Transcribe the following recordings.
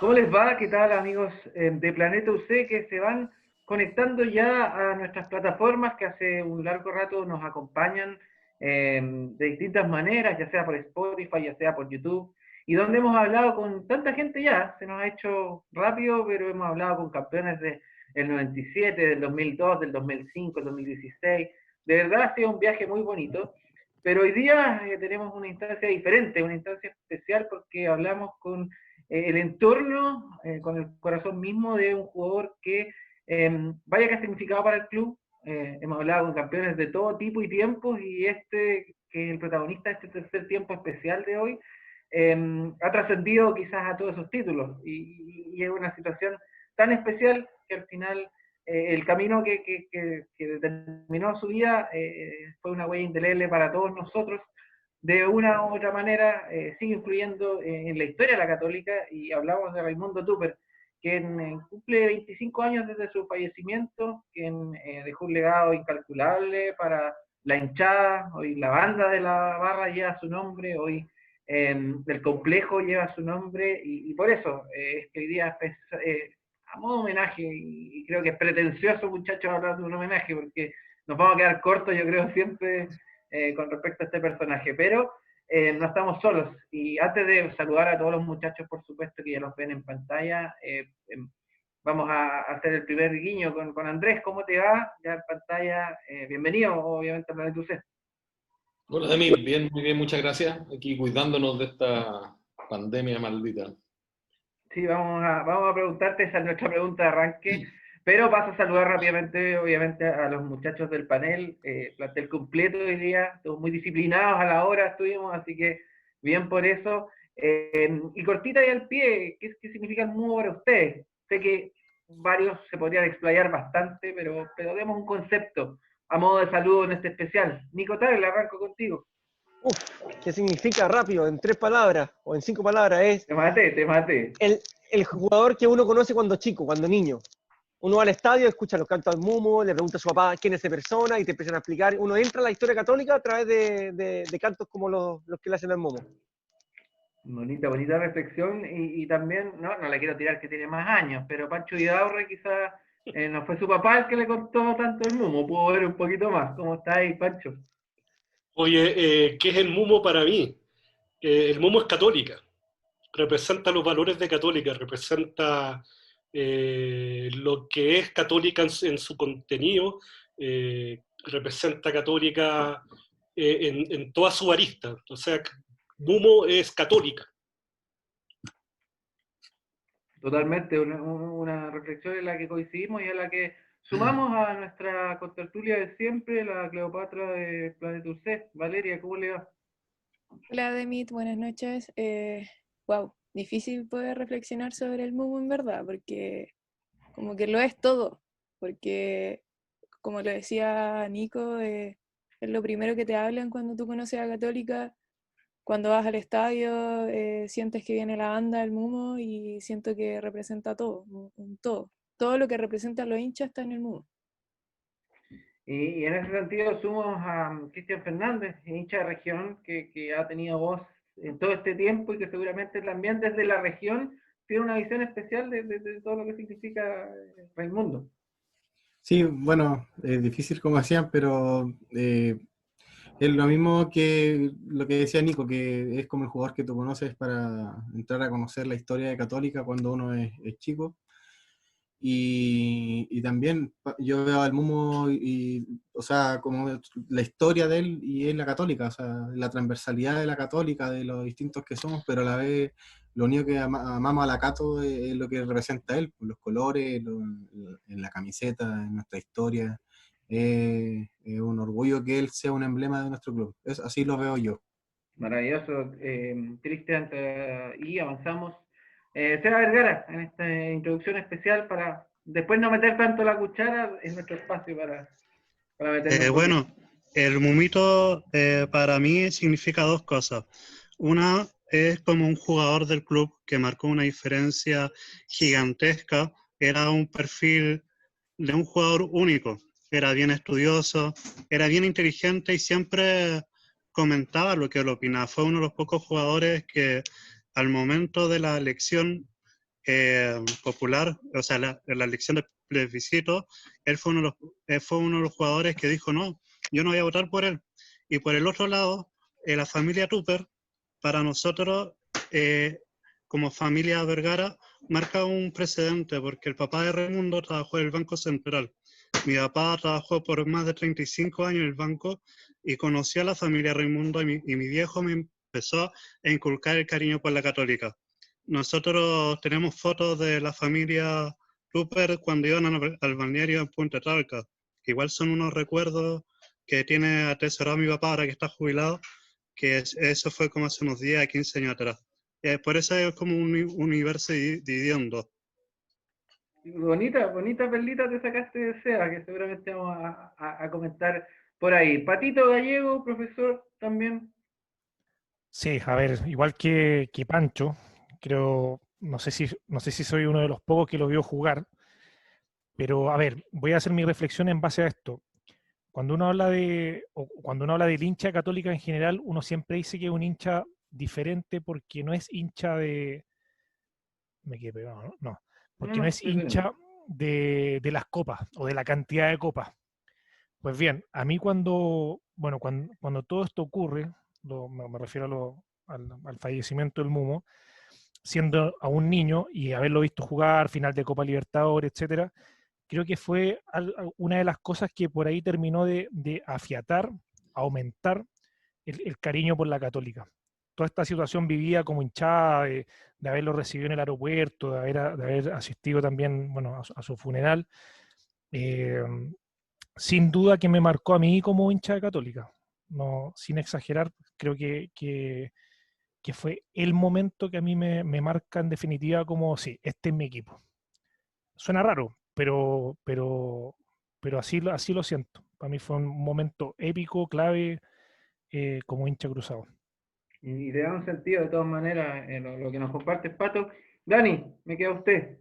¿Cómo les va? ¿Qué tal, amigos de Planeta UC que se van conectando ya a nuestras plataformas que hace un largo rato nos acompañan de distintas maneras, ya sea por Spotify, ya sea por YouTube, y donde hemos hablado con tanta gente ya, se nos ha hecho rápido, pero hemos hablado con campeones del 97, del 2002, del 2005, del 2016. De verdad ha sido un viaje muy bonito, pero hoy día tenemos una instancia diferente, una instancia especial porque hablamos con el entorno, con el corazón mismo de un jugador que vaya que ha significado para el club. Hemos hablado con campeones de todo tipo y tiempos, y este, que es el protagonista de este tercer tiempo especial de hoy, ha trascendido quizás a todos esos títulos, y es una situación tan especial que al final el camino que determinó su vida fue una huella indeleble para todos nosotros. De una u otra manera sigue influyendo en la historia de la Católica, y hablamos de Raimundo Tupper, quien cumple 25 años desde su fallecimiento, quien dejó un legado incalculable para la hinchada. Hoy la banda de la barra lleva su nombre, hoy el complejo lleva su nombre, y por eso es que hoy día es, a modo de homenaje, y creo que es pretencioso, muchachos, hablar de un homenaje, porque nos vamos a quedar cortos, yo creo, siempre con respecto a este personaje, pero no estamos solos. Y antes de saludar a todos los muchachos, por supuesto, que ya los ven en pantalla, vamos a hacer el primer guiño con Andrés. ¿Cómo te va? Ya en pantalla, bienvenido, obviamente, a Planeta UC. Hola, Demi, bien, muy bien, muchas gracias. Aquí cuidándonos de esta pandemia maldita. Sí, vamos a preguntarte, esa es nuestra pregunta de arranque, pero paso a saludar rápidamente, obviamente, a los muchachos del panel, plantel completo hoy día, todos muy disciplinados a la hora estuvimos, así que bien por eso. Y cortita y al pie, ¿qué significa el MUO para ustedes? Sé que varios se podrían explayar bastante, pero demos un concepto a modo de saludo en este especial. Nico Tagle, arranco contigo. ¿Qué significa rápido? En 3 palabras o en 5 palabras es Te maté. el jugador que uno conoce cuando chico, cuando niño. Uno va al estadio, escucha los cantos al Mumo, le pregunta a su papá quién es esa persona y te empiezan a explicar. Uno entra a la historia católica a través de cantos como los que le hacen al Mumo. Bonita reflexión, y también, no le quiero tirar que tiene más años, pero Pancho Vidaurre quizás no fue su papá el que le contó tanto el Mumo, pudo ver un poquito más. ¿Cómo está ahí, Pancho? Oye, ¿qué es el Mumo para mí? El Mumo es católica, representa los valores de católica, representa lo que es católica en su contenido, representa católica en toda su arista. O sea, Mumo es católica. Totalmente, una reflexión en la que coincidimos y en la que sumamos a nuestra contertulia de siempre, la Cleopatra de Planeta UC. Valeria, ¿cómo le va? Hola, Demit, buenas noches. Wow, difícil poder reflexionar sobre el Mumu en verdad, porque como que lo es todo, porque como lo decía Nico, es lo primero que te hablan cuando tú conoces a Católica, cuando vas al estadio, sientes que viene la banda, el Mumo, y siento que representa todo, un todo. Todo lo que representan los hinchas está en el Mumo. Y en ese sentido sumamos a Cristian Fernández, hincha de región, que ha tenido voz en todo este tiempo, y que seguramente también desde la región tiene una visión especial de todo lo que significa Raimundo. Sí, bueno, difícil como decían, pero es lo mismo que lo que decía Nico, que es como el jugador que tú conoces para entrar a conocer la historia de Católica cuando uno es chico. Y también yo veo al Mumo, o sea, como la historia de él, y es la Católica, o sea, la transversalidad de la Católica, de los distintos que somos, pero a la vez lo único que amamos a la Cato es lo que representa él, los colores, en la camiseta, en nuestra historia. Es un orgullo que él sea un emblema de nuestro club. Así lo veo yo. Maravilloso, Cristian, y avanzamos. Seba Vergara, en esta introducción especial, para después no meter tanto la cuchara en nuestro espacio para meter Bueno, el Mumito para mí significa dos cosas. Una es como un jugador del club que marcó una diferencia gigantesca. Era un perfil de un jugador único. Era bien estudioso, era bien inteligente y siempre comentaba lo que él opinaba. Fue uno de los pocos jugadores que al momento de la elección popular, o sea, la elección del plebiscito, él fue uno de los jugadores que dijo, no, yo no voy a votar por él. Y por el otro lado, la familia Tupper, para nosotros, como familia Vergara, marca un precedente, porque el papá de Raimundo trabajó en el Banco Central. Mi papá trabajó por más de 35 años en el banco y conocí a la familia Raimundo y mi viejo me empezó a inculcar el cariño por la Católica. Nosotros tenemos fotos de la familia Tupper cuando iban al balneario en Punta Talca. Igual son unos recuerdos que tiene atesorado mi papá ahora que está jubilado, que eso fue como hace unos 10 a 15 años atrás. Por eso es como un universo dividido en dos. Bonita perlita te sacaste de seda, que seguramente vamos a comentar por ahí. Patito Gallego, profesor, también. Sí, a ver, igual que Pancho, creo, no sé si soy uno de los pocos que lo vio jugar, pero a ver, voy a hacer mi reflexión en base a esto. Cuando uno habla cuando uno habla del hincha Católica en general, uno siempre dice que es un hincha diferente porque no es hincha de, me quedé pegado, ¿no? No, porque no es hincha de las copas o de la cantidad de copas. Pues bien, a mí cuando todo esto ocurre, me refiero al fallecimiento del Mumo, siendo a un niño y haberlo visto jugar, final de Copa Libertadores, etcétera, creo que fue una de las cosas que por ahí terminó de afiatar, aumentar el cariño por la Católica. Toda esta situación vivida como hinchada, de haberlo recibido en el aeropuerto, de haber asistido también, bueno, a su funeral, eh, sin duda que me marcó a mí como hincha de Católica. No, sin exagerar, creo que fue el momento que a mí me marca en definitiva como, sí, este es mi equipo. Suena raro, pero así lo siento. Para mí fue un momento épico, clave, como hincha cruzado. Y le da un sentido de todas maneras lo que nos comparte Pato. Dani, me queda usted.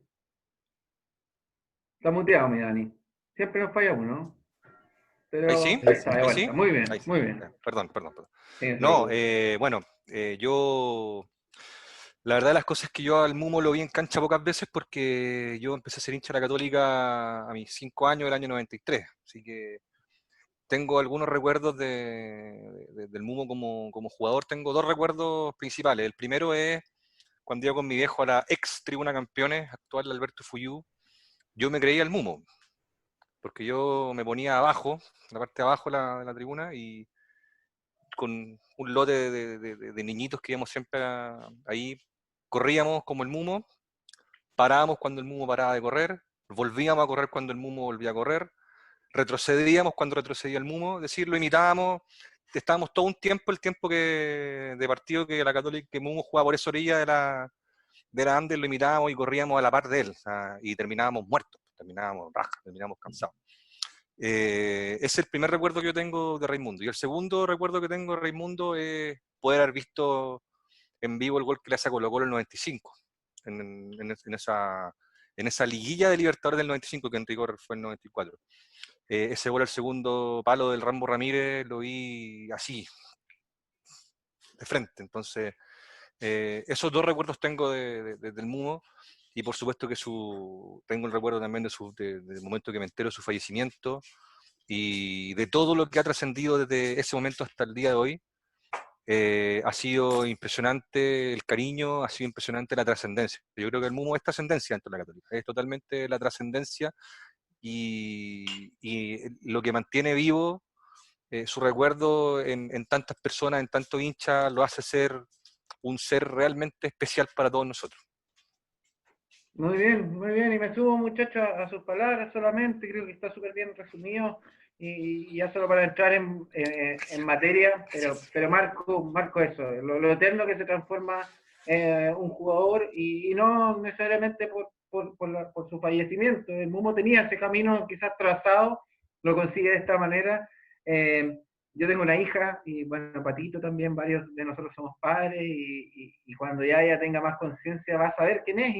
Está muteado, mi Dani. Siempre nos falla uno, ¿no? Pero ¿Ahí sí? ahí está, de ¿Ahí vuelta. sí? Muy bien, Ahí sí. muy bien. Perdón. Sí, No, bueno, yo... La verdad de las cosas es que yo al Mumo lo vi en cancha pocas veces porque yo empecé a ser hincha de la Católica a mis 5 años, el año 93. Así que tengo algunos recuerdos del Mumo como jugador. Tengo dos recuerdos principales. El primero es cuando iba con mi viejo a la ex Tribuna Campeones, actual Alberto Fuyú. Yo me creía el Mumo, porque yo me ponía abajo, en la parte de abajo de la tribuna, y con un lote de niñitos que íbamos siempre ahí, corríamos como el Mumo, parábamos cuando el Mumo paraba de correr, volvíamos a correr cuando el Mumo volvía a correr, retrocedíamos cuando retrocedía el Mumo, es decir, lo imitábamos, estábamos todo un tiempo, el tiempo de partido que la Católica, que Mumo jugaba por esa orilla de la Andes, lo imitábamos y corríamos a la par de él, o sea, y terminábamos muertos, terminábamos rajas, terminábamos cansados. Es el primer recuerdo que yo tengo de Raimundo. Y el segundo recuerdo que tengo de Raimundo es poder haber visto en vivo el gol que le hace a Colo-Colo el 95, en esa liguilla de Libertadores del 95, que en rigor fue el 94. Ese gol al segundo palo del Rambo Ramírez lo vi así, de frente. Entonces, esos dos recuerdos tengo del Mumo. Y por supuesto que tengo el recuerdo también del momento que me entero de su fallecimiento y de todo lo que ha trascendido desde ese momento hasta el día de hoy. Ha sido impresionante el cariño, ha sido impresionante la trascendencia. Yo creo que el Mumo es trascendencia dentro de la Católica, es totalmente la trascendencia y lo que mantiene vivo su recuerdo en tantas personas, en tantos hinchas, lo hace ser un ser realmente especial para todos nosotros. Muy bien, y me sumo, muchachos, a sus palabras solamente, creo que está súper bien resumido, y ya solo para entrar en materia, pero marco eso, lo eterno que se transforma un jugador, y no necesariamente por su fallecimiento. El Mumo tenía ese camino quizás trazado, lo consigue de esta manera. Yo tengo una hija, y bueno, Patito también, varios de nosotros somos padres, y cuando ya ella tenga más conciencia va a saber quién es,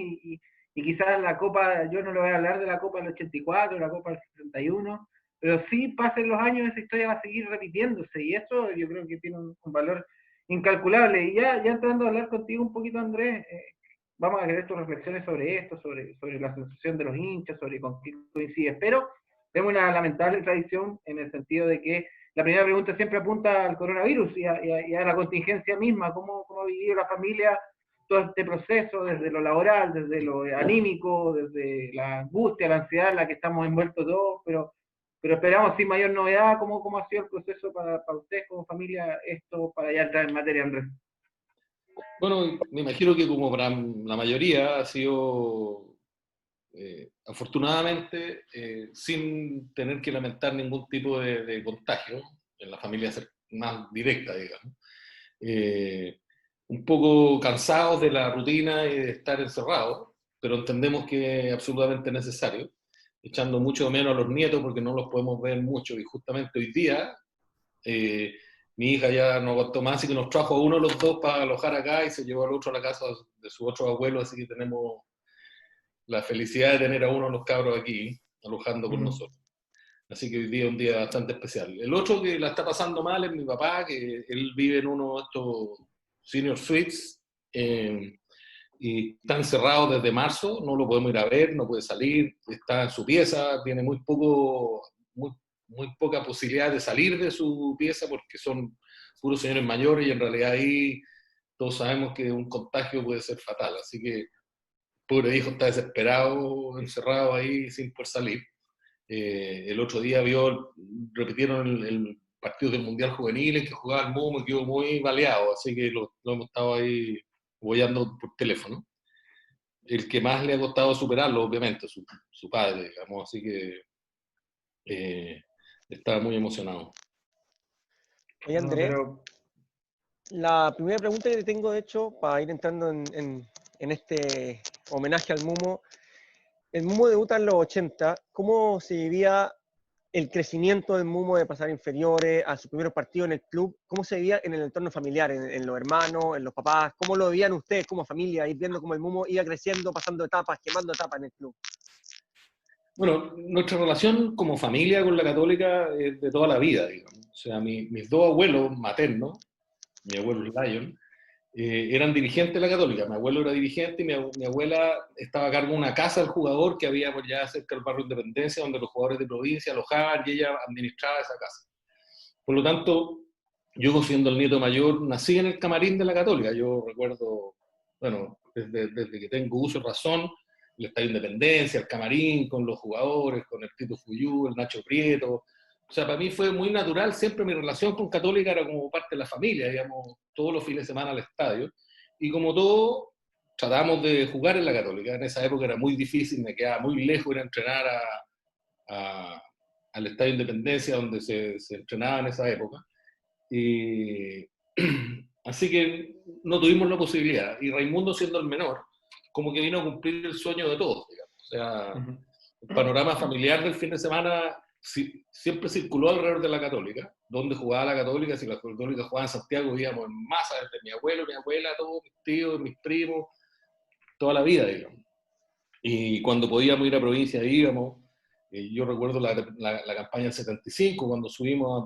y quizás la Copa, yo no le voy a hablar de la Copa del 84, la Copa del 61, pero sí pasen los años, esa historia va a seguir repitiéndose, y eso yo creo que tiene un valor incalculable. Y ya entrando a hablar contigo un poquito, Andrés, vamos a querer tus reflexiones sobre esto, sobre la sensación de los hinchas, sobre con qué coincides, pero tenemos una lamentable tradición en el sentido de que la primera pregunta siempre apunta al coronavirus y a la contingencia misma, cómo ha vivido la familia todo este proceso, desde lo laboral, desde lo anímico, desde la angustia, la ansiedad en la que estamos envueltos todos, pero esperamos sin mayor novedad cómo ha sido el proceso para ustedes como familia, esto para ya entrar en materia, Andrés. Bueno, me imagino que como para la mayoría ha sido, afortunadamente, sin tener que lamentar ningún tipo de contagio en la familia más directa, digamos. Un poco cansados de la rutina y de estar encerrados, pero entendemos que es absolutamente necesario, echando mucho menos a los nietos porque no los podemos ver mucho, y justamente hoy día mi hija ya no aguantó más, así que nos trajo a uno de los dos para alojar acá y se llevó al otro a la casa de su otro abuelo, así que tenemos la felicidad de tener a uno de los cabros aquí alojando con nosotros. Así que hoy día es un día bastante especial. El otro que la está pasando mal es mi papá, que él vive en uno de estos senior suites y está encerrado desde marzo, no lo podemos ir a ver, no puede salir, está en su pieza, tiene muy poca posibilidad de salir de su pieza porque son puros señores mayores y en realidad ahí todos sabemos que un contagio puede ser fatal. Así que pobre hijo está desesperado, encerrado ahí sin poder salir. El otro día repitieron el partido del Mundial Juvenil en que jugaba el Mumo y quedó muy baleado, así que lo hemos estado ahí boyando por teléfono. El que más le ha costado superarlo, obviamente, su padre, digamos, así que estaba muy emocionado. Oye, Andrés, la primera pregunta que te tengo, de hecho, para ir entrando en este homenaje al Mumo, el Mumo debuta en los 80, ¿cómo se vivía el crecimiento del Mumo de pasar inferiores a su primer partido en el club? ¿Cómo se vivía en el entorno familiar, en los hermanos, en los papás? ¿Cómo lo vivían ustedes como familia, ir viendo cómo el Mumo iba creciendo, pasando etapas, quemando etapas en el club? Bueno, nuestra relación como familia con la Católica es de toda la vida, digamos. O sea, mis dos abuelos maternos, mi abuelo Lion, eran dirigentes de la Católica. Mi abuelo era dirigente y mi abuela estaba a cargo de una casa del jugador que había por allá cerca del barrio Independencia, donde los jugadores de provincia alojaban y ella administraba esa casa. Por lo tanto, yo siendo el nieto mayor, nací en el camarín de la Católica. Yo recuerdo, bueno, desde que tengo uso y razón, el Estadio Independencia, el camarín con los jugadores, con el Tito Fuyú, el Nacho Prieto. O sea, para mí fue muy natural, siempre mi relación con Católica era como parte de la familia, digamos, todos los fines de semana al estadio. Y como todo, tratamos de jugar en la Católica. En esa época era muy difícil, me quedaba muy lejos ir a entrenar al Estadio Independencia, donde se entrenaba en esa época. Y así que no tuvimos la posibilidad. Y Raimundo, siendo el menor, como que vino a cumplir el sueño de todos, digamos. O sea, el panorama familiar del fin de semana siempre circuló alrededor de la Católica, donde jugaba la Católica. Si la Católica jugaba en Santiago, íbamos en masa, desde mi abuelo, mi abuela, todos mis tíos, mis primos, toda la vida, digamos. Y cuando podíamos ir a provincia íbamos. Yo recuerdo la campaña del 75, cuando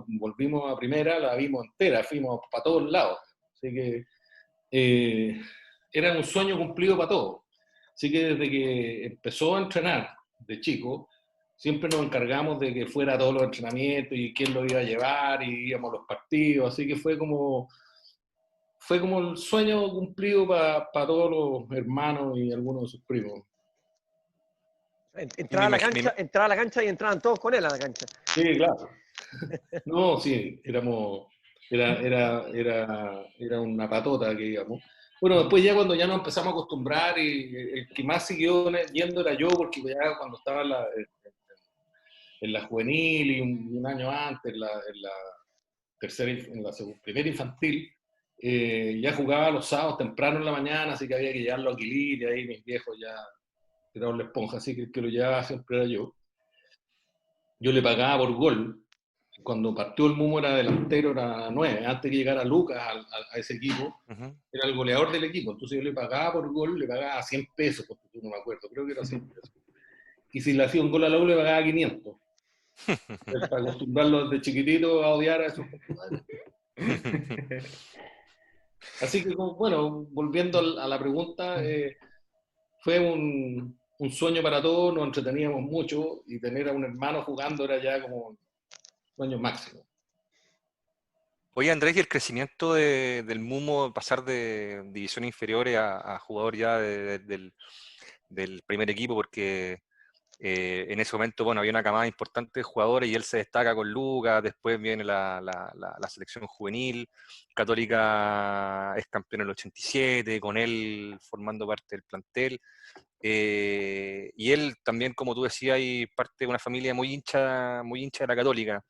volvimos a primera, la vimos entera, fuimos para todos lados. Así que era un sueño cumplido para todos. Así que desde que empezó a entrenar de chico, siempre nos encargamos de que fuera a todos los entrenamientos y quién lo iba a llevar y íbamos a los partidos. Así que fue como el sueño cumplido para todos los hermanos y algunos de sus primos. Entraba a la cancha y entraban todos con él a la cancha. Sí, claro. No, sí, era una patota que íbamos. Bueno, después ya cuando ya nos empezamos a acostumbrar y el que más siguió yendo era yo, porque ya cuando estaba en la juvenil y un año antes, en la primera infantil, ya jugaba los sábados temprano en la mañana, así que había que llevarlo a Aquilín, y ahí mis viejos ya tiraron la esponja, así que el que lo llevaba siempre era yo. Yo le pagaba por gol. Cuando partió el Mumo era delantero, era 9. Antes que llegara Lucas a ese equipo, era el goleador del equipo. Entonces yo le pagaba por gol, le pagaba 100 pesos, porque no me acuerdo, creo que era 100 pesos. Y si le hacía un gol a la U, le pagaba 500. Para acostumbrarlo desde chiquitito a odiar a esos compadres. Así que, bueno, volviendo a la pregunta, fue un sueño para todos, nos entreteníamos mucho y tener a un hermano jugando era ya como un sueño máximo. Oye, Andrés, y el crecimiento del Mumo, pasar de divisiones inferiores a jugador ya del primer equipo, porque en ese momento, bueno, había una camada importante de jugadores y él se destaca con Lucas, después viene la selección juvenil, Católica es campeón en el 87, con él formando parte del plantel. Y él también, como tú decías, hay parte de una familia muy hincha de la Católica.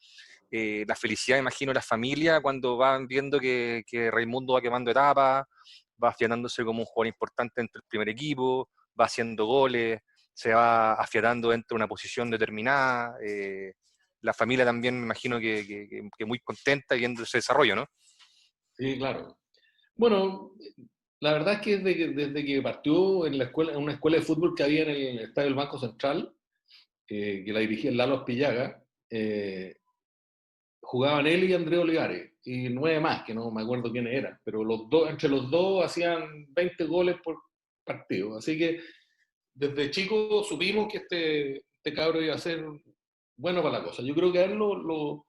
La felicidad, imagino, de la familia cuando van viendo que Raimundo va quemando etapas, va afiatándose como un jugador importante dentro del primer equipo, va haciendo goles, se va afiatando dentro de una posición determinada. La familia también, me imagino que muy contenta viendo ese desarrollo, ¿no? Sí, claro. Bueno, la verdad es que desde que partió en en una escuela de fútbol que había en el Estadio del Banco Central, que la dirigía el Lalo Aspillaga, jugaban él y Andrés Olivares, y 9 más, que no me acuerdo quiénes eran, pero entre los dos hacían 20 goles por partido. Así que desde chico supimos que este cabro iba a ser bueno para la cosa. Yo creo que a él o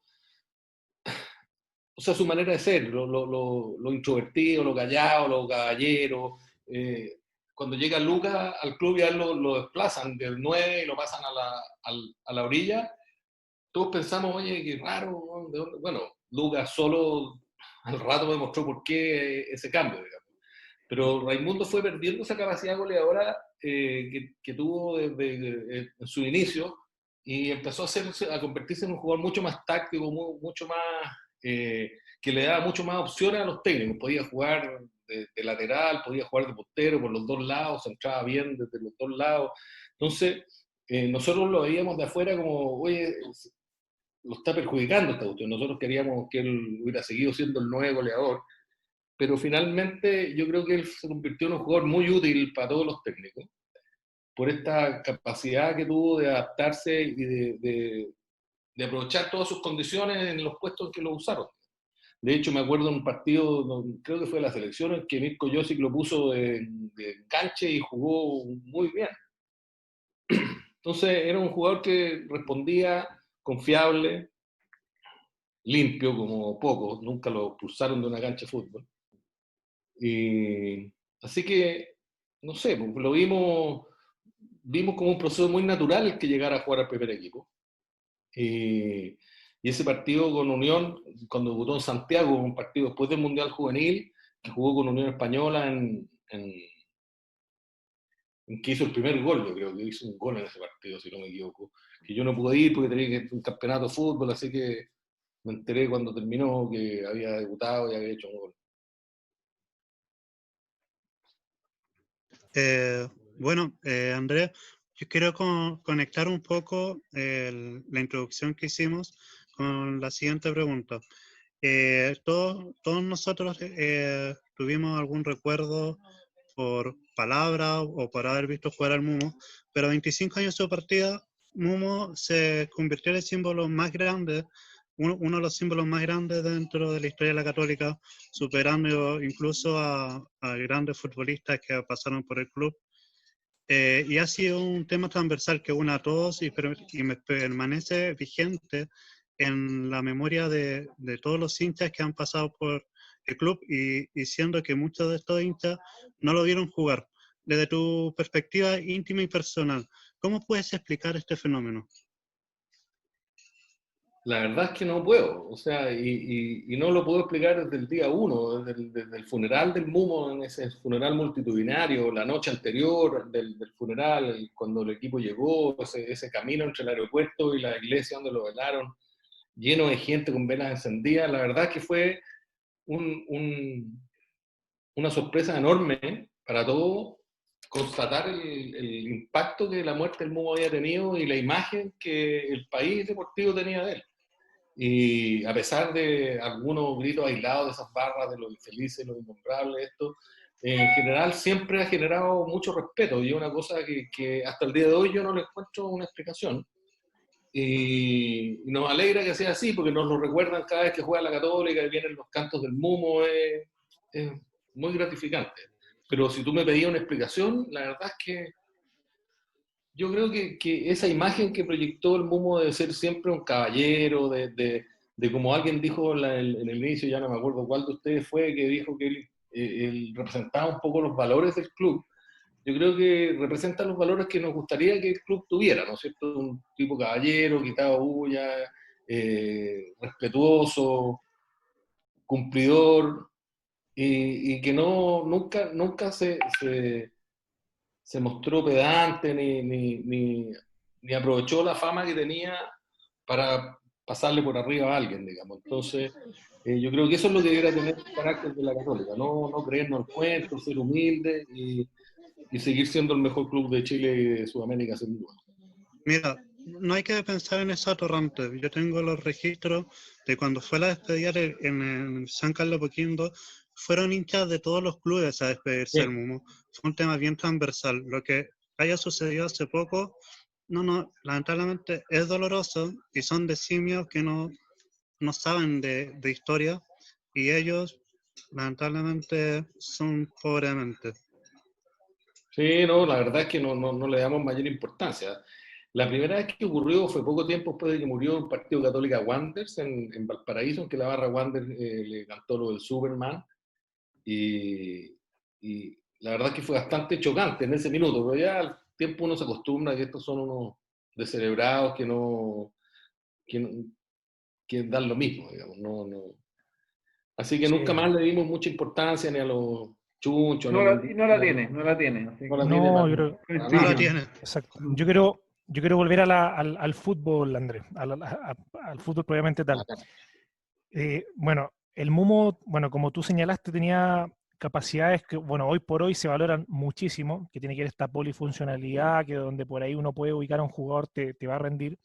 sea, su manera de ser, lo introvertido, lo callado, lo caballero. Cuando llega Lucas al club ya lo desplazan del 9 y lo pasan a la orilla. Todos pensamos, oye, qué raro, ¿de dónde? Bueno, Lucas solo al rato demostró por qué ese cambio, digamos. Pero Raimundo fue perdiendo esa capacidad goleadora que tuvo desde en su inicio y empezó a convertirse en un jugador mucho más táctico, mucho más, que le daba mucho más opciones a los técnicos. Podía jugar de lateral, podía jugar de portero por los dos lados, se entraba bien desde los dos lados. Entonces, nosotros lo veíamos de afuera como, oye, lo está perjudicando esta cuestión. Nosotros queríamos que él hubiera seguido siendo el 9 goleador, pero finalmente yo creo que él se convirtió en un jugador muy útil para todos los técnicos, por esta capacidad que tuvo de adaptarse y de aprovechar todas sus condiciones en los puestos en que lo usaron. De hecho, me acuerdo en un partido, creo que fue de la selección, en que Mirko Josic lo puso de enganche y jugó muy bien. Entonces era un jugador que respondía, confiable, limpio como pocos, nunca lo expulsaron de una cancha de fútbol. Y, así que, no sé, pues, vimos como un proceso muy natural el que llegara a jugar al primer equipo. Y ese partido con Unión, cuando debutó en Santiago, un partido después del Mundial Juvenil, que jugó con Unión Española en que hizo el primer gol, yo creo que hizo un gol en ese partido, si no me equivoco. Que yo no pude ir porque tenía que ir a un campeonato de fútbol, así que me enteré cuando terminó que había debutado y había hecho un gol. Bueno, Andrés, yo quiero conectar un poco la introducción que hicimos con la siguiente pregunta. Todos nosotros tuvimos algún recuerdo por palabra o por haber visto jugar al Mumo, pero a 25 años de su partida, Mumo se convirtió en el símbolo más grande, uno de los símbolos más grandes dentro de la historia de la Católica, superando incluso a grandes futbolistas que pasaron por el club. Y ha sido un tema transversal que une a todos y permanece vigente en la memoria de todos los hinchas que han pasado por el club y siendo que muchos de estos hinchas no lo vieron jugar. Desde tu perspectiva íntima y personal, ¿cómo puedes explicar este fenómeno? La verdad es que no puedo, o sea, y no lo puedo explicar desde el día uno, desde el funeral del Mumo, en ese funeral multitudinario, la noche anterior del funeral, cuando el equipo llegó, ese camino entre el aeropuerto y la iglesia donde lo velaron, lleno de gente con velas encendidas. La verdad es que fue una sorpresa enorme para todos constatar el impacto que la muerte del Mumo había tenido y la imagen que el país deportivo tenía de él. Y a pesar de algunos gritos aislados de esas barras, de los infelices, los innombrables, esto, en general siempre ha generado mucho respeto y es una cosa que hasta el día de hoy yo no le encuentro una explicación. Y nos alegra que sea así, porque nos lo recuerdan cada vez que juega la Católica y vienen los cantos del Mumo, es muy gratificante. pero si tú me pedías una explicación, la verdad es que yo creo que esa imagen que proyectó el Mumo de ser siempre un caballero, de como alguien dijo en el inicio, ya no me acuerdo cuál de ustedes fue, que dijo que él representaba un poco los valores del club. Yo creo que representa los valores que nos gustaría que el club tuviera, ¿no es cierto? Un tipo caballero, quitado bulla, respetuoso, cumplidor, y que nunca se mostró pedante ni aprovechó la fama que tenía para pasarle por arriba a alguien, digamos. Entonces, yo creo que eso es lo que debería tener el carácter de la Católica, no creernos el cuento, ser humilde y seguir siendo el mejor club de Chile y de Sudamérica, sin duda. Mira, no hay que pensar en eso atorrante. Yo tengo los registros de cuando fue la despedida en el San Carlos Apoquindo, fueron hinchas de todos los clubes a despedirse del Mumo. Fue un tema bien transversal. Lo que haya sucedido hace poco, lamentablemente es doloroso y son de simios que no saben de historia y ellos, lamentablemente, son pobremente. Sí, no, la verdad es que no le damos mayor importancia. La primera vez que ocurrió fue poco tiempo después de que murió un partido Católica Wanderers en Valparaíso, en que la barra Wanderers le cantó lo del Superman. Y la verdad es que fue bastante chocante en ese minuto, pero ya al tiempo uno se acostumbra a que estos son unos descerebrados que dan lo mismo, digamos. Así que nunca más le dimos mucha importancia ni a los chunchos. No la tiene. Así que No, yo creo, no la tiene. Exacto. Yo quiero volver al fútbol, Andrés, al fútbol propiamente tal. Bueno, el Mumo, bueno, como tú señalaste, tenía capacidades que, bueno, hoy por hoy se valoran muchísimo, que tiene que ver esta polifuncionalidad, que donde por ahí uno puede ubicar a un jugador te va a rendir.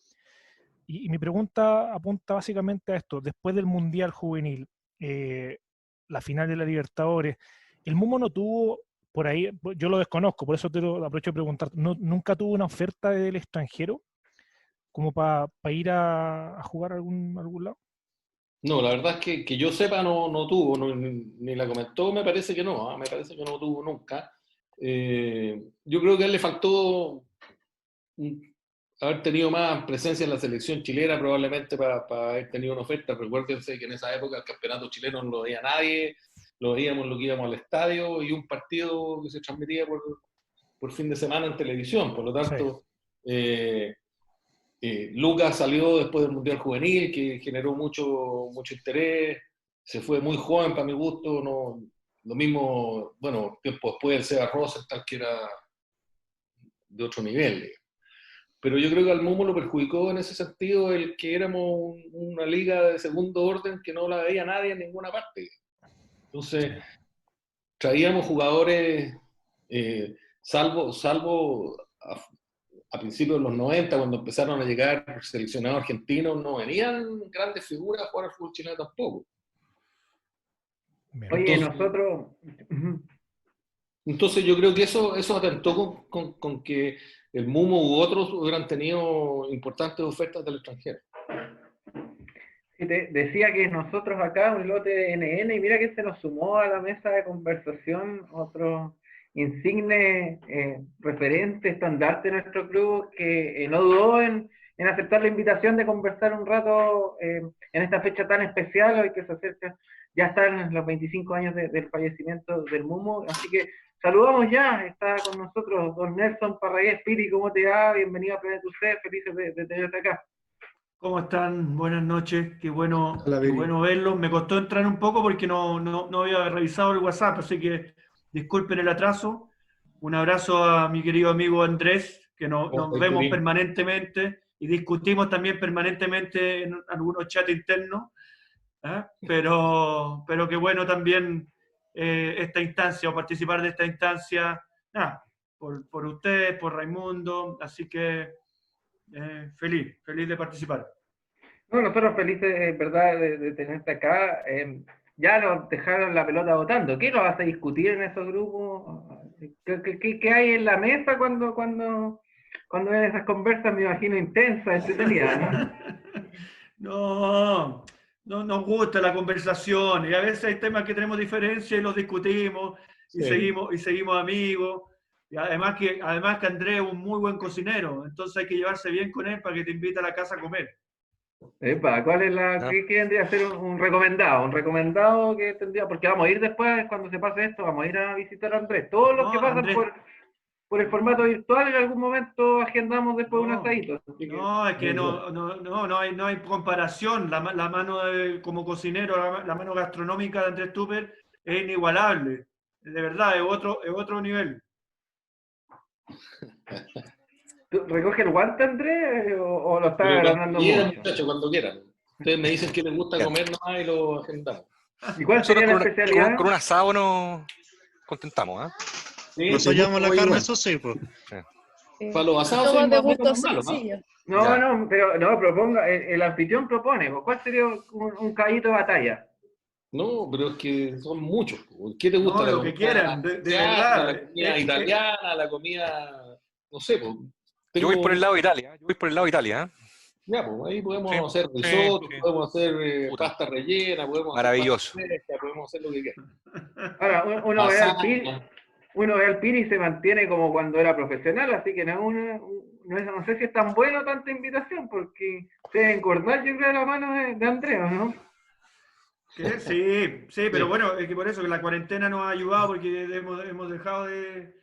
Y mi pregunta apunta básicamente a esto. Después del Mundial Juvenil, la final de la Libertadores, el Mumo no tuvo, por ahí, yo lo desconozco, por eso te lo aprovecho de preguntar, ¿nunca tuvo una oferta del extranjero como para ir a jugar a algún lado? No, la verdad es que yo sepa no tuvo, ni la comentó, me parece que no, me parece que no tuvo nunca. Yo creo que a él le faltó haber tenido más presencia en la selección chilena probablemente para haber tenido una oferta. Recuérdense que en esa época el campeonato chileno no lo veía nadie, lo veíamos lo que íbamos al estadio y un partido que se transmitía por fin de semana en televisión. Por lo tanto, sí. Lucas salió después del Mundial Juvenil, que generó mucho interés, se fue muy joven para mi gusto, lo mismo, bueno, tiempo después el Seba Rosenthal, que era de otro nivel, digamos. Pero yo creo que al Mumo lo perjudicó en ese sentido el que éramos una liga de segundo orden que no la veía nadie en ninguna parte. Entonces, traíamos jugadores, salvo a principios de los 90, cuando empezaron a llegar seleccionados argentinos, no venían grandes figuras a jugar al fútbol chileno tampoco. Oye, nosotros... Entonces yo creo que eso atentó con que el Mumo u otros hubieran tenido importantes ofertas del extranjero. Sí, te decía que nosotros acá, un lote de NN, y mira que se nos sumó a la mesa de conversación otro insigne referente, estandarte de nuestro club, que no dudó en aceptar la invitación de conversar un rato en esta fecha tan especial, hoy que se acerca, ya están los 25 años del fallecimiento del Mumo, así que saludamos ya, está con nosotros don Nelson Parragués. Piri, ¿cómo te va? Bienvenido a Planeta UC, felices de tenerte acá. ¿Cómo están? Buenas noches, qué bueno verlos. Me costó entrar un poco porque no había revisado el WhatsApp, así que disculpen el atraso. Un abrazo a mi querido amigo Andrés, que nos vemos permanentemente y discutimos también permanentemente en algunos chats internos, pero qué bueno también esta instancia o participar de esta instancia, por ustedes, por Raimundo, así que feliz de participar. No, nosotros felices, verdad, de tenerte acá. Ya nos dejaron la pelota votando. ¿Qué nos vas a discutir en esos grupos? ¿Qué hay en la mesa cuando ven esas conversas? Me imagino intensas, entretenidas, ¿no? No nos gusta la conversación y a veces hay temas que tenemos diferencia y los discutimos y seguimos amigos. Y además que Andrés es un muy buen cocinero, entonces hay que llevarse bien con él para que te invite a la casa a comer. Epa, ¿cuál es qué vendría a ser un recomendado? Un recomendado que tendría, porque vamos a ir después, cuando se pase esto, vamos a ir a visitar a Andrés. Todos los que pasan Andrés, por el formato virtual, en algún momento agendamos después un asadito. Es que no hay comparación. La mano como cocinero, la mano gastronómica de Andrés Tupper es inigualable. De verdad, es otro nivel. ¿Recoge el guante, Andrés, o lo está agrandando mucho? Muchachos, cuando quieran. Ustedes me dicen que les gusta comer nomás y lo agendamos. ¿Y cuál sería la especialidad? Con un asado nos contentamos, ¿eh? Sí, nos hallamos la carne, eso sí, pues. Para los asados somos de gusto malos, sencillo. Pero proponga, el anfitrión propone, ¿cuál sería un caballito de batalla? No, pero es que son muchos. ¿Qué te gusta? Lo que quieran, de verdad. La comida italiana, la comida, no sé. Yo voy por el lado de Italia, ¿eh? Ya, pues ahí podemos hacer risotto, podemos hacer pasta rellena, podemos maravilloso. hacer pasta fresca, podemos hacer lo que quieran. Ahora, uno ve al Piri y se mantiene como cuando era profesional, así que no sé si es tan bueno tanta invitación, porque se debe engordar, yo creo, la mano de Andrea, ¿no? Sí, pero bueno, es que por eso que la cuarentena nos ha ayudado, porque hemos dejado de...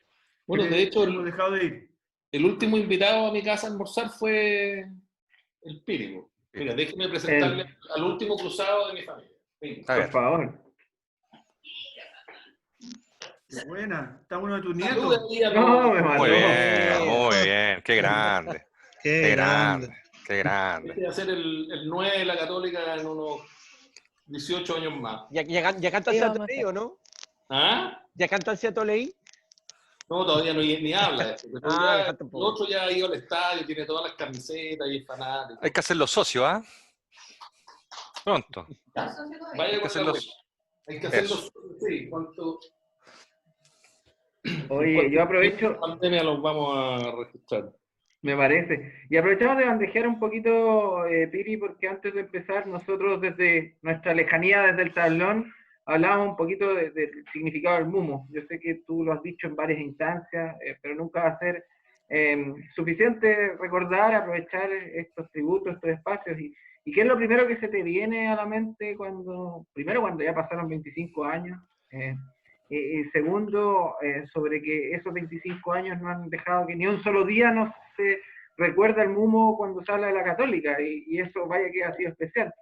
Bueno, de hecho, hemos dejado de ir. El último invitado a mi casa a almorzar fue el Piri. Mira, déjeme presentarle al último cruzado de mi familia. Por favor. Qué buena, está uno de tus nietos. Muy bien, qué grande. Qué grande. Voy a ser el 9 de la Católica en unos 18 años más. ¿Ya canta el Seattle Leí o no? ¿Ah? ¿Ya canta el Seattle Leí? No, todavía ni habla. El poco. otro ya ha ido al estadio, tiene todas las camisetas y es fanático. Hay que hacerlo socio, ¿ah? Pronto. Hay que hacerlo socio, sí. ¿Cuánto? Oye, yo aprovecho... pandemia los vamos a registrar. Me parece. Y aprovechamos de bandejear un poquito, Piri, porque antes de empezar, nosotros desde nuestra lejanía, desde el tablón, hablábamos un poquito del significado del mumo. Yo sé que tú lo has dicho en varias instancias, pero nunca va a ser suficiente recordar, aprovechar estos tributos, estos espacios. ¿Y qué es lo primero que se te viene a la mente cuando ya pasaron 25 años? Y segundo, sobre que esos 25 años no han dejado que ni un solo día no se recuerda el mumo cuando se habla de la Católica, y eso vaya que ha sido especial.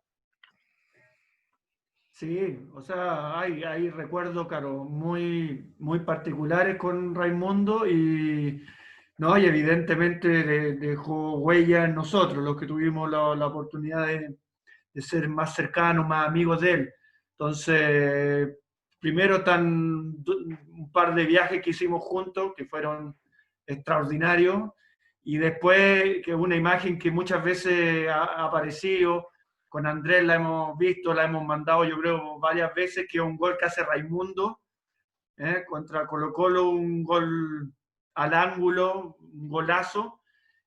Sí, o sea, hay recuerdos, claro, muy particulares con Raimundo y evidentemente dejó huella en nosotros, los que tuvimos la oportunidad de ser más cercanos, más amigos de él. Entonces, primero un par de viajes que hicimos juntos, que fueron extraordinarios, y después que una imagen que muchas veces ha aparecido, con Andrés la hemos visto, la hemos mandado yo creo varias veces, que es un gol que hace Raimundo, contra Colo-Colo, un gol al ángulo, un golazo,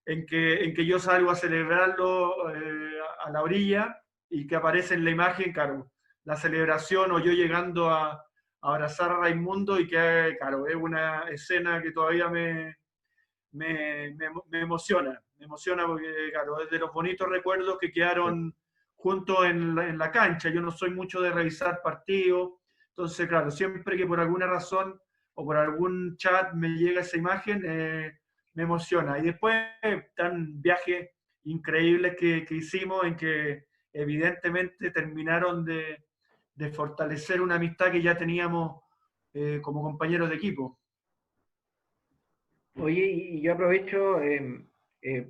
en que yo salgo a celebrarlo a la orilla, y que aparece en la imagen, claro, la celebración o yo llegando a abrazar a Raimundo, y que, claro, es una escena que todavía me emociona. Me emociona porque, claro, es de los bonitos recuerdos que quedaron juntos en la cancha. Yo no soy mucho de revisar partidos, entonces, claro, siempre que por alguna razón o por algún chat me llega esa imagen, me emociona. Y después están viajes increíbles que hicimos, en que evidentemente terminaron de fortalecer una amistad que ya teníamos como compañeros de equipo. Oye, y yo aprovecho,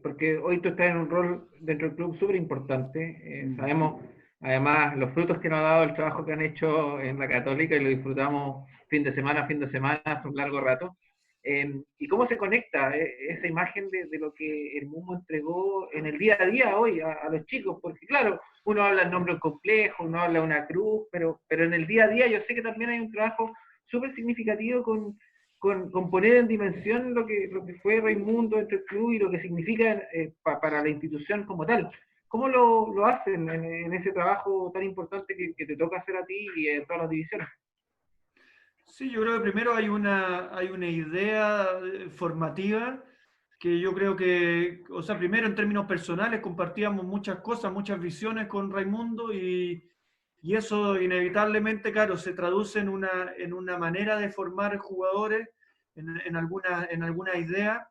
porque hoy tú estás en un rol dentro del club súper importante. Sabemos, además, los frutos que nos ha dado el trabajo que han hecho en la Católica, y lo disfrutamos fin de semana hace un largo rato. ¿Y cómo se conecta esa imagen de lo que el mundo entregó en el día a día hoy a los chicos? Porque claro, uno habla en nombre complejo, uno habla de una cruz, pero en el día a día yo sé que también hay un trabajo súper significativo con poner en dimensión lo que fue Raimundo entre el club y lo que significa para la institución como tal. ¿Cómo lo hacen en ese trabajo tan importante que te toca hacer a ti y en todas las divisiones? Sí, yo creo que primero hay una idea formativa que yo creo que, o sea, primero en términos personales compartíamos muchas cosas, muchas visiones con Raimundo y eso inevitablemente, claro, se traduce en una manera de formar jugadores, en alguna idea,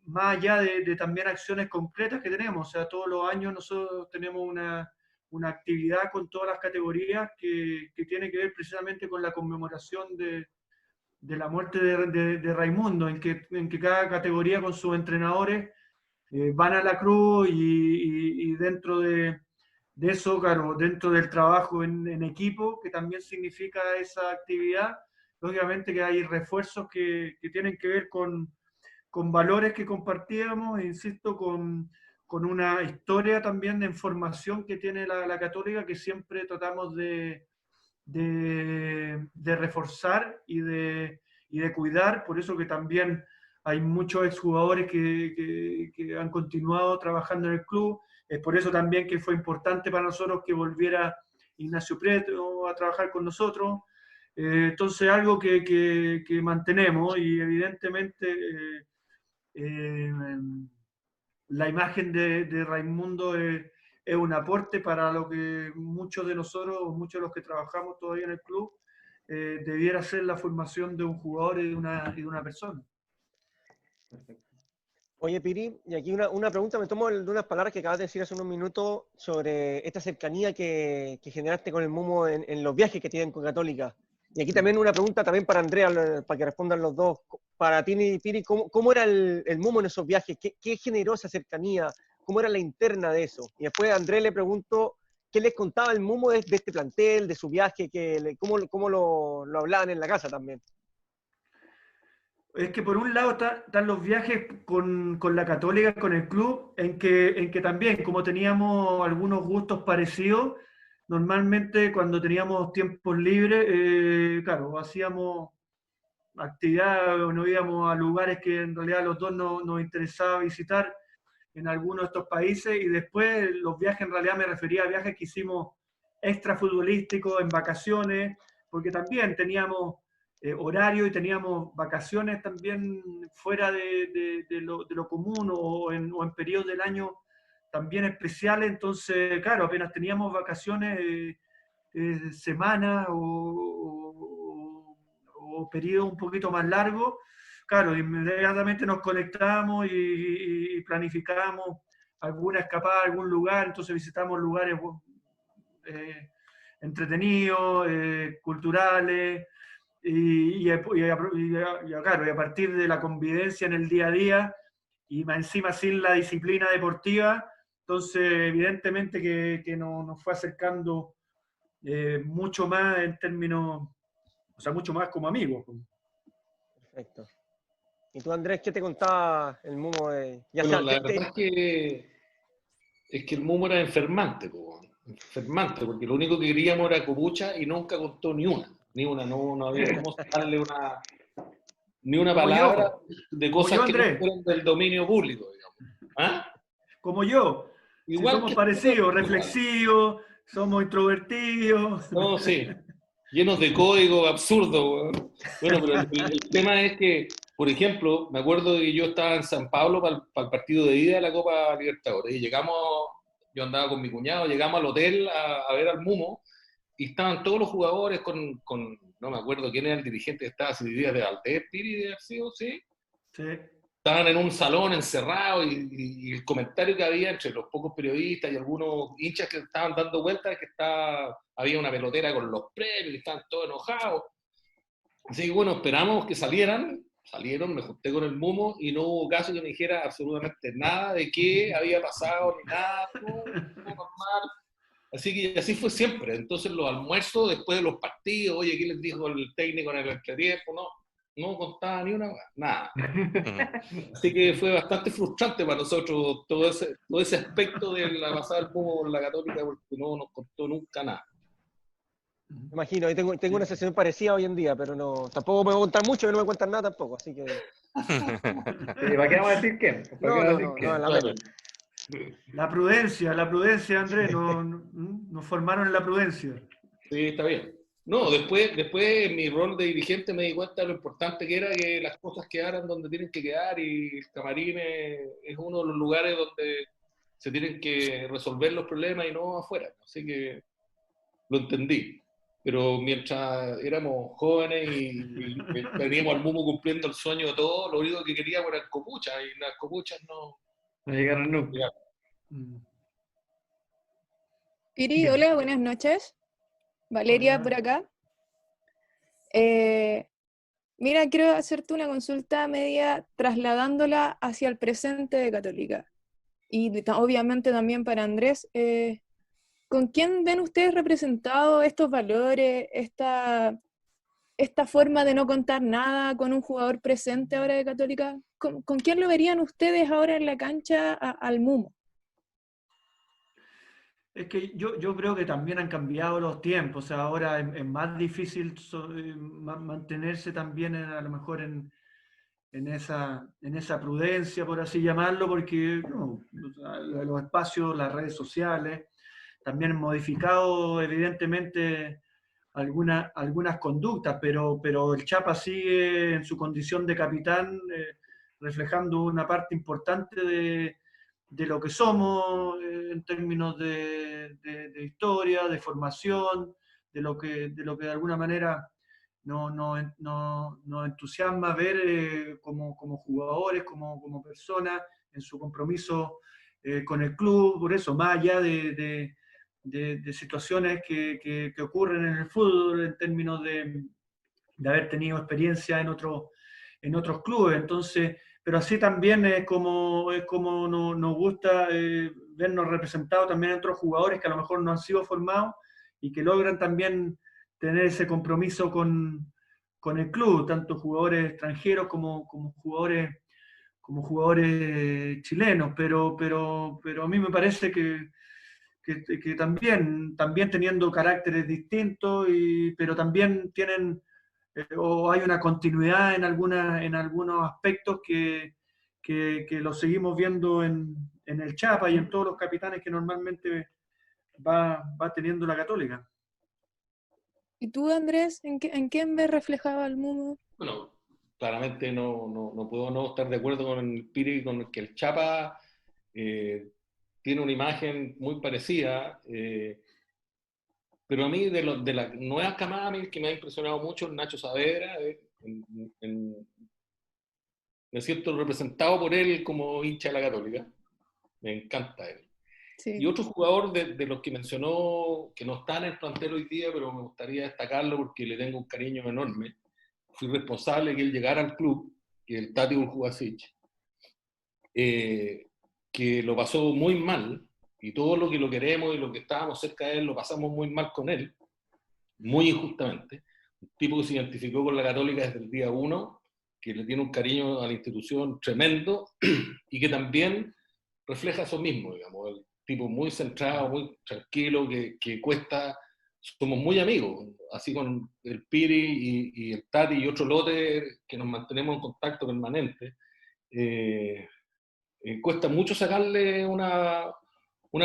más allá de también acciones concretas que tenemos. O sea, todos los años nosotros tenemos una actividad con todas las categorías que tiene que ver precisamente con la conmemoración de la muerte de Raimundo, en que cada categoría con sus entrenadores van a la cruz y dentro de eso, claro, dentro del trabajo en equipo, que también significa esa actividad, lógicamente que hay refuerzos que tienen que ver con valores que compartíamos, insisto, con una historia también de información que tiene la Católica, que siempre tratamos de reforzar y de cuidar, por eso que también hay muchos exjugadores que han continuado trabajando en el club, es por eso también que fue importante para nosotros que volviera Ignacio Prieto a trabajar con nosotros, entonces algo que mantenemos y evidentemente la imagen de Raimundo es un aporte para lo que muchos de nosotros, muchos de los que trabajamos todavía en el club, debiera ser la formación de un jugador y de una persona. Oye, Piri, y aquí una pregunta, me tomo de unas palabras que acabas de decir hace unos minutos sobre esta cercanía que generaste con el Mumo en los viajes que tienen con Católica. Y aquí también una pregunta también para Andrea, para que respondan los dos. Para ti, Piri, ¿cómo era el Mumo en esos viajes? ¿Qué generó esa cercanía? ¿Cómo era la interna de eso? Y después a Andrés le pregunto, ¿qué les contaba el Mumo de este plantel, de su viaje? ¿Cómo lo hablaban en la casa también? Es que por un lado están los viajes con la Católica, con el club, en que también, como teníamos algunos gustos parecidos, normalmente cuando teníamos tiempos libres, claro, hacíamos actividad, nos íbamos a lugares que en realidad a los dos nos interesaba visitar en algunos de estos países, y después los viajes, en realidad me refería a viajes que hicimos extra futbolísticos, en vacaciones, porque también teníamos horario y teníamos vacaciones también fuera de lo común o en periodos del año también especiales, entonces, claro, apenas teníamos vacaciones, semanas o periodos un poquito más largos, claro, inmediatamente nos conectamos y planificamos alguna escapada a algún lugar, entonces visitamos lugares entretenidos, culturales, claro, y a partir de la convivencia en el día a día, y más encima sin la disciplina deportiva, entonces evidentemente que nos fue acercando mucho más en términos, o sea, mucho más como amigos. Perfecto. ¿Y tú, Andrés, qué te contaba el Mumo? Bueno, la verdad es que el Mumo era enfermante, porque lo único que queríamos era copucha y nunca contó ni una, no había cómo darle ni una palabra de cosas que no fueran del dominio público, digamos. ¿Ah? Como yo. Igual si somos parecidos, reflexivos, somos introvertidos. No, sí, llenos de código absurdo. Bueno, pero el tema es que, por ejemplo, me acuerdo que yo estaba en San Pablo para el partido de ida de la Copa Libertadores y yo andaba con mi cuñado, llegamos al hotel a ver al Mumo y estaban todos los jugadores con no me acuerdo quién era el dirigente que estaba, si vivía de Valdés, Piri, de Arceo, ¿sí? Sí. Estaban en un salón encerrado y el comentario que había entre los pocos periodistas y algunos hinchas que estaban dando vueltas es que había una pelotera con los premios y estaban todos enojados. Así que bueno, esperamos que salieron, me junté con el Mumo y no hubo caso que me dijera absolutamente nada de qué había pasado ni nada, todo normal. Así que así fue siempre. Entonces los almuerzos después de los partidos, oye, ¿qué les dijo el técnico en el entretiempo? No contaba ni una, nada. Así que fue bastante frustrante para nosotros todo ese aspecto de la pasada del Mumo con la Católica, porque no nos contó nunca nada. Me imagino, y tengo una sesión parecida hoy en día, pero tampoco puedo contar mucho, que no me cuentan nada tampoco, así que... ¿Para qué vamos a decir qué? No, la pena. La prudencia, Andrés, nos formaron en la prudencia. Sí, está bien. No, después en mi rol de dirigente me di cuenta de lo importante que era que las cosas quedaran donde tienen que quedar, y el camarín es uno de los lugares donde se tienen que resolver los problemas y no afuera. Así que lo entendí. Pero mientras éramos jóvenes y veníamos al Mumu cumpliendo el sueño de todos, lo único que queríamos eran copuchas, y las copuchas no llegaron nunca. Llegaron. Piri, Bien. hola, buenas noches. Valeria Hola. por acá. Mira, quiero hacerte una consulta media trasladándola hacia el presente de Católica. Y obviamente también para Andrés. ¿Con quién ven ustedes representados estos valores, esta forma de no contar nada con un jugador presente ahora de Católica? ¿Con quién lo verían ustedes ahora en la cancha al Mumo? Es que yo creo que también han cambiado los tiempos, o sea, ahora es más difícil mantenerse también a lo mejor en esa prudencia, por así llamarlo, porque no, los espacios, las redes sociales, también han modificado evidentemente algunas conductas, pero el Chapa sigue en su condición de capitán, reflejando una parte importante de lo que somos en términos de historia, de formación, de lo que de alguna manera nos entusiasma ver como jugadores, como personas, en su compromiso con el club. Por eso, más allá de situaciones que ocurren en el fútbol en términos de haber tenido experiencia en otros clubes. Entonces, pero así también es como nos gusta vernos representados también en otros jugadores que a lo mejor no han sido formados y que logran también tener ese compromiso con el club, tanto jugadores extranjeros como jugadores chilenos, pero a mí me parece que también teniendo caracteres distintos, pero también tienen o hay una continuidad en algunos aspectos que lo seguimos viendo en el Chapa y en todos los capitanes que normalmente va teniendo la Católica. ¿Y tú, Andrés, en quién ves reflejado al Mumo? Bueno, claramente no puedo no estar de acuerdo con el Piri, con que el Chapa tiene una imagen muy parecida, pero a mí de la nueva camada, el que me ha impresionado mucho es Nacho Saavedra. Me siento representado por él como hincha de la Católica, me encanta él. Sí. Y otro jugador de los que mencionó, que no está en el plantel hoy día, pero me gustaría destacarlo porque le tengo un cariño enorme, fui responsable de que él llegara al club, que es el Tati Urjubasic, que lo pasó muy mal, y todo lo que lo queremos y lo que estábamos cerca de él lo pasamos muy mal con él, muy injustamente. Un tipo que se identificó con la Católica desde el día 1, que le tiene un cariño a la institución tremendo y que también refleja eso mismo, digamos, el tipo muy centrado, muy tranquilo, que cuesta, somos muy amigos, así con el Piri y el Tati y otro lote que nos mantenemos en contacto permanente. Cuesta mucho sacarle una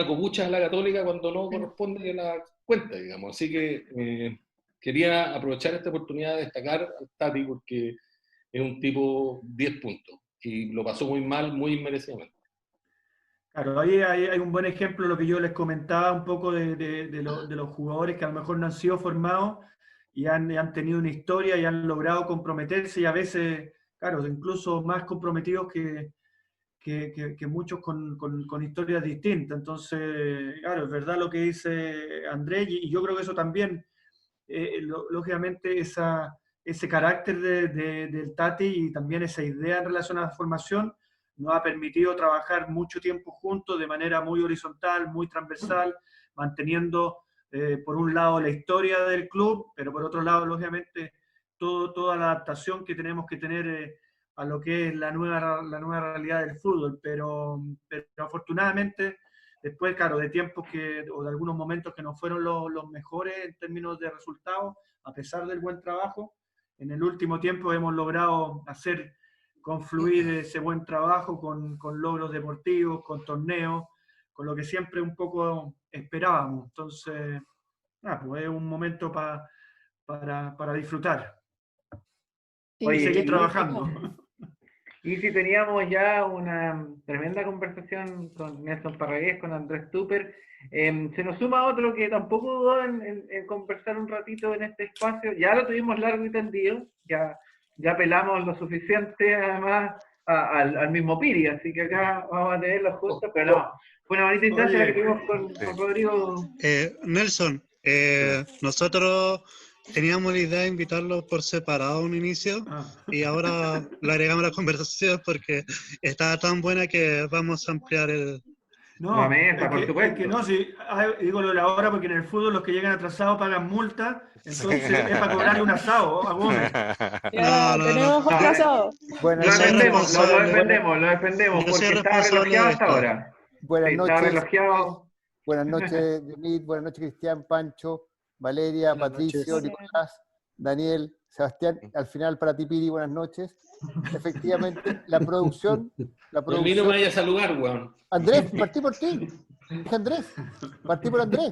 copucha a la Católica cuando no corresponde que la cuenta, digamos. Así que quería aprovechar esta oportunidad de destacar al Tati porque es un tipo 10 puntos y lo pasó muy mal, muy inmerecidamente. Claro, ahí hay un buen ejemplo de lo que yo les comentaba un poco de los jugadores que a lo mejor no han sido formados y han tenido una historia y han logrado comprometerse y a veces, claro, incluso más comprometidos que muchos con historias distintas. Entonces, claro, es verdad lo que dice Andrés y yo creo que eso también, lógicamente, ese carácter del Tati y también esa idea en relación a la formación nos ha permitido trabajar mucho tiempo juntos de manera muy horizontal, muy transversal, manteniendo por un lado la historia del club, pero por otro lado, lógicamente, toda la adaptación que tenemos que tener a lo que es la nueva realidad del fútbol. Pero afortunadamente, después, claro, de tiempos o de algunos momentos que no fueron los mejores en términos de resultados, a pesar del buen trabajo, en el último tiempo hemos logrado hacer confluir ese buen trabajo con logros deportivos, con torneos, con lo que siempre un poco esperábamos. Entonces, pues es un momento para para disfrutar Sí, y Oye, seguir y- trabajando. Y si teníamos ya una tremenda conversación con Nelson Parragués, con Andrés Tupper, se nos suma otro que tampoco dudó en conversar un ratito en este espacio. Ya lo tuvimos largo y tendido, ya pelamos lo suficiente además al mismo Piri, así que acá vamos a tenerlo juntos, pero no, fue una bonita instancia la que Oye, tuvimos con Rodrigo. Nelson, nosotros teníamos la idea de invitarlos por separado a un inicio y ahora le agregamos la conversación porque está tan buena que vamos a ampliar el... La no, mesa, por es supuesto. que no, si, digo lo de la hora porque en el fútbol los que llegan atrasados pagan multa, entonces es para cobrarle un asado a Gómez. Ya, tenemos otro asado. Lo defendemos, Yo soy porque estaba responsable relojeado de hasta esto. ahora. Buenas Sí, estaba noches. relojeado. Buenas noches, Dionid. Buenas noches, Cristian, Pancho, Valeria, Buenas Patricio, noches. Nicolás, Daniel, Sebastián. Al final, para ti, Piri, buenas noches. Efectivamente, la producción. A mí no me vaya a saludar, weón. Andrés, partí por ti. Dije Andrés. Partí por Andrés.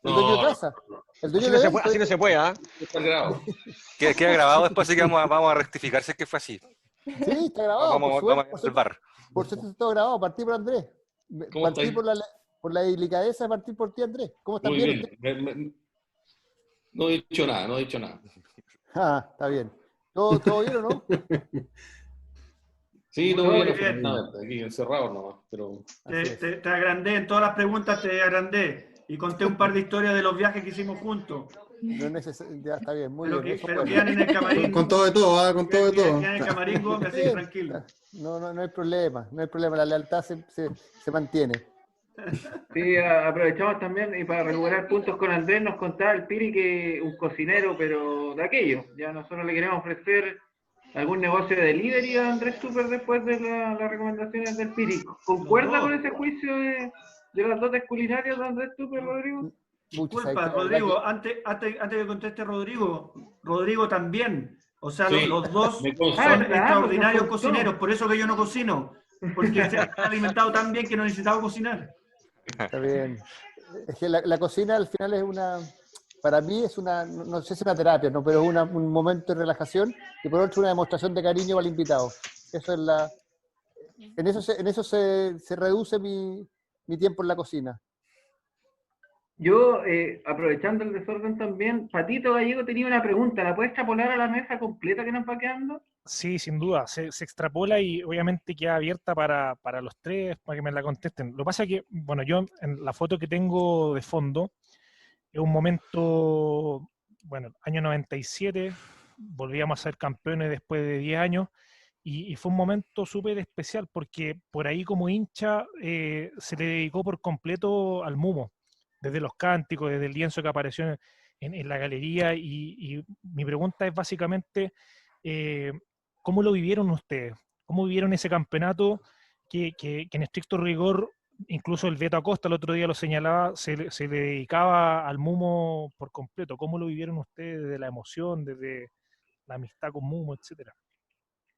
El dueño de casa. El dueño de evento. Así no se puede, ¿ah? Está grabado. Queda grabado después, así que vamos a rectificar si es que fue así. Sí, está grabado. Vamos a salvar. Por suerte está todo grabado. Partí por Andrés. ¿Cómo Partí estáis? por la delicadeza de partir por ti, Andrés. ¿Cómo estás? Muy ¿Bien? bien. No he dicho nada, no he dicho nada. Ah, está bien. ¿Todo bien o no? Sí, todo Muy bien, bien. afortunadamente, aquí encerrado nomás, pero... Te agrandé en todas las preguntas, te agrandé y conté un par de historias de los viajes que hicimos juntos. No es necesario. Ya está bien, muy Pero, bien. Eso pero bueno. quedan en el camarín. Con todo de todo, con todo de todo. Quedan en el camarín, Gómez, así que tranquilo. No hay problema, no hay problema. La lealtad se mantiene. Sí, aprovechamos también y para recuperar puntos con Andrés nos contaba el Piri que un cocinero, pero de aquello. Ya nosotros le queremos ofrecer algún negocio de delivery a Andrés Super después de las recomendaciones del Piri. ¿Concuerda con ese juicio de las dotes culinarias de Andrés Super, Rodrigo? Disculpa, Rodrigo, antes que conteste Rodrigo también. O sea, Sí, los dos me consta. son ¿Verdad? extraordinarios Pues nos costó. cocineros, por eso que yo no cocino. Porque se han alimentado tan bien que no necesitaba cocinar. Está bien. Es que la cocina al final es para mí es no sé si es una terapia, ¿no? Pero es un momento de relajación y por otro una demostración de cariño al invitado. Eso es en eso se reduce mi tiempo en la cocina. Yo, aprovechando el desorden también, Patito Gallego tenía una pregunta, ¿la puedes extrapolar a la mesa completa que nos va quedando? Sí, sin duda, se extrapola y obviamente queda abierta para los tres, para que me la contesten. Lo que pasa es que, bueno, yo en la foto que tengo de fondo, es un momento, bueno, año 97, volvíamos a ser campeones después de 10 años, y fue un momento súper especial porque por ahí como hincha se le dedicó por completo al Mumo, desde los cánticos, desde el lienzo que apareció en la galería, y mi pregunta es básicamente... ¿cómo lo vivieron ustedes? ¿Cómo vivieron ese campeonato que en estricto rigor, incluso el Beto Acosta el otro día lo señalaba, se le dedicaba al Mumo por completo? ¿Cómo lo vivieron ustedes desde la emoción, desde la amistad con Mumo, etcétera?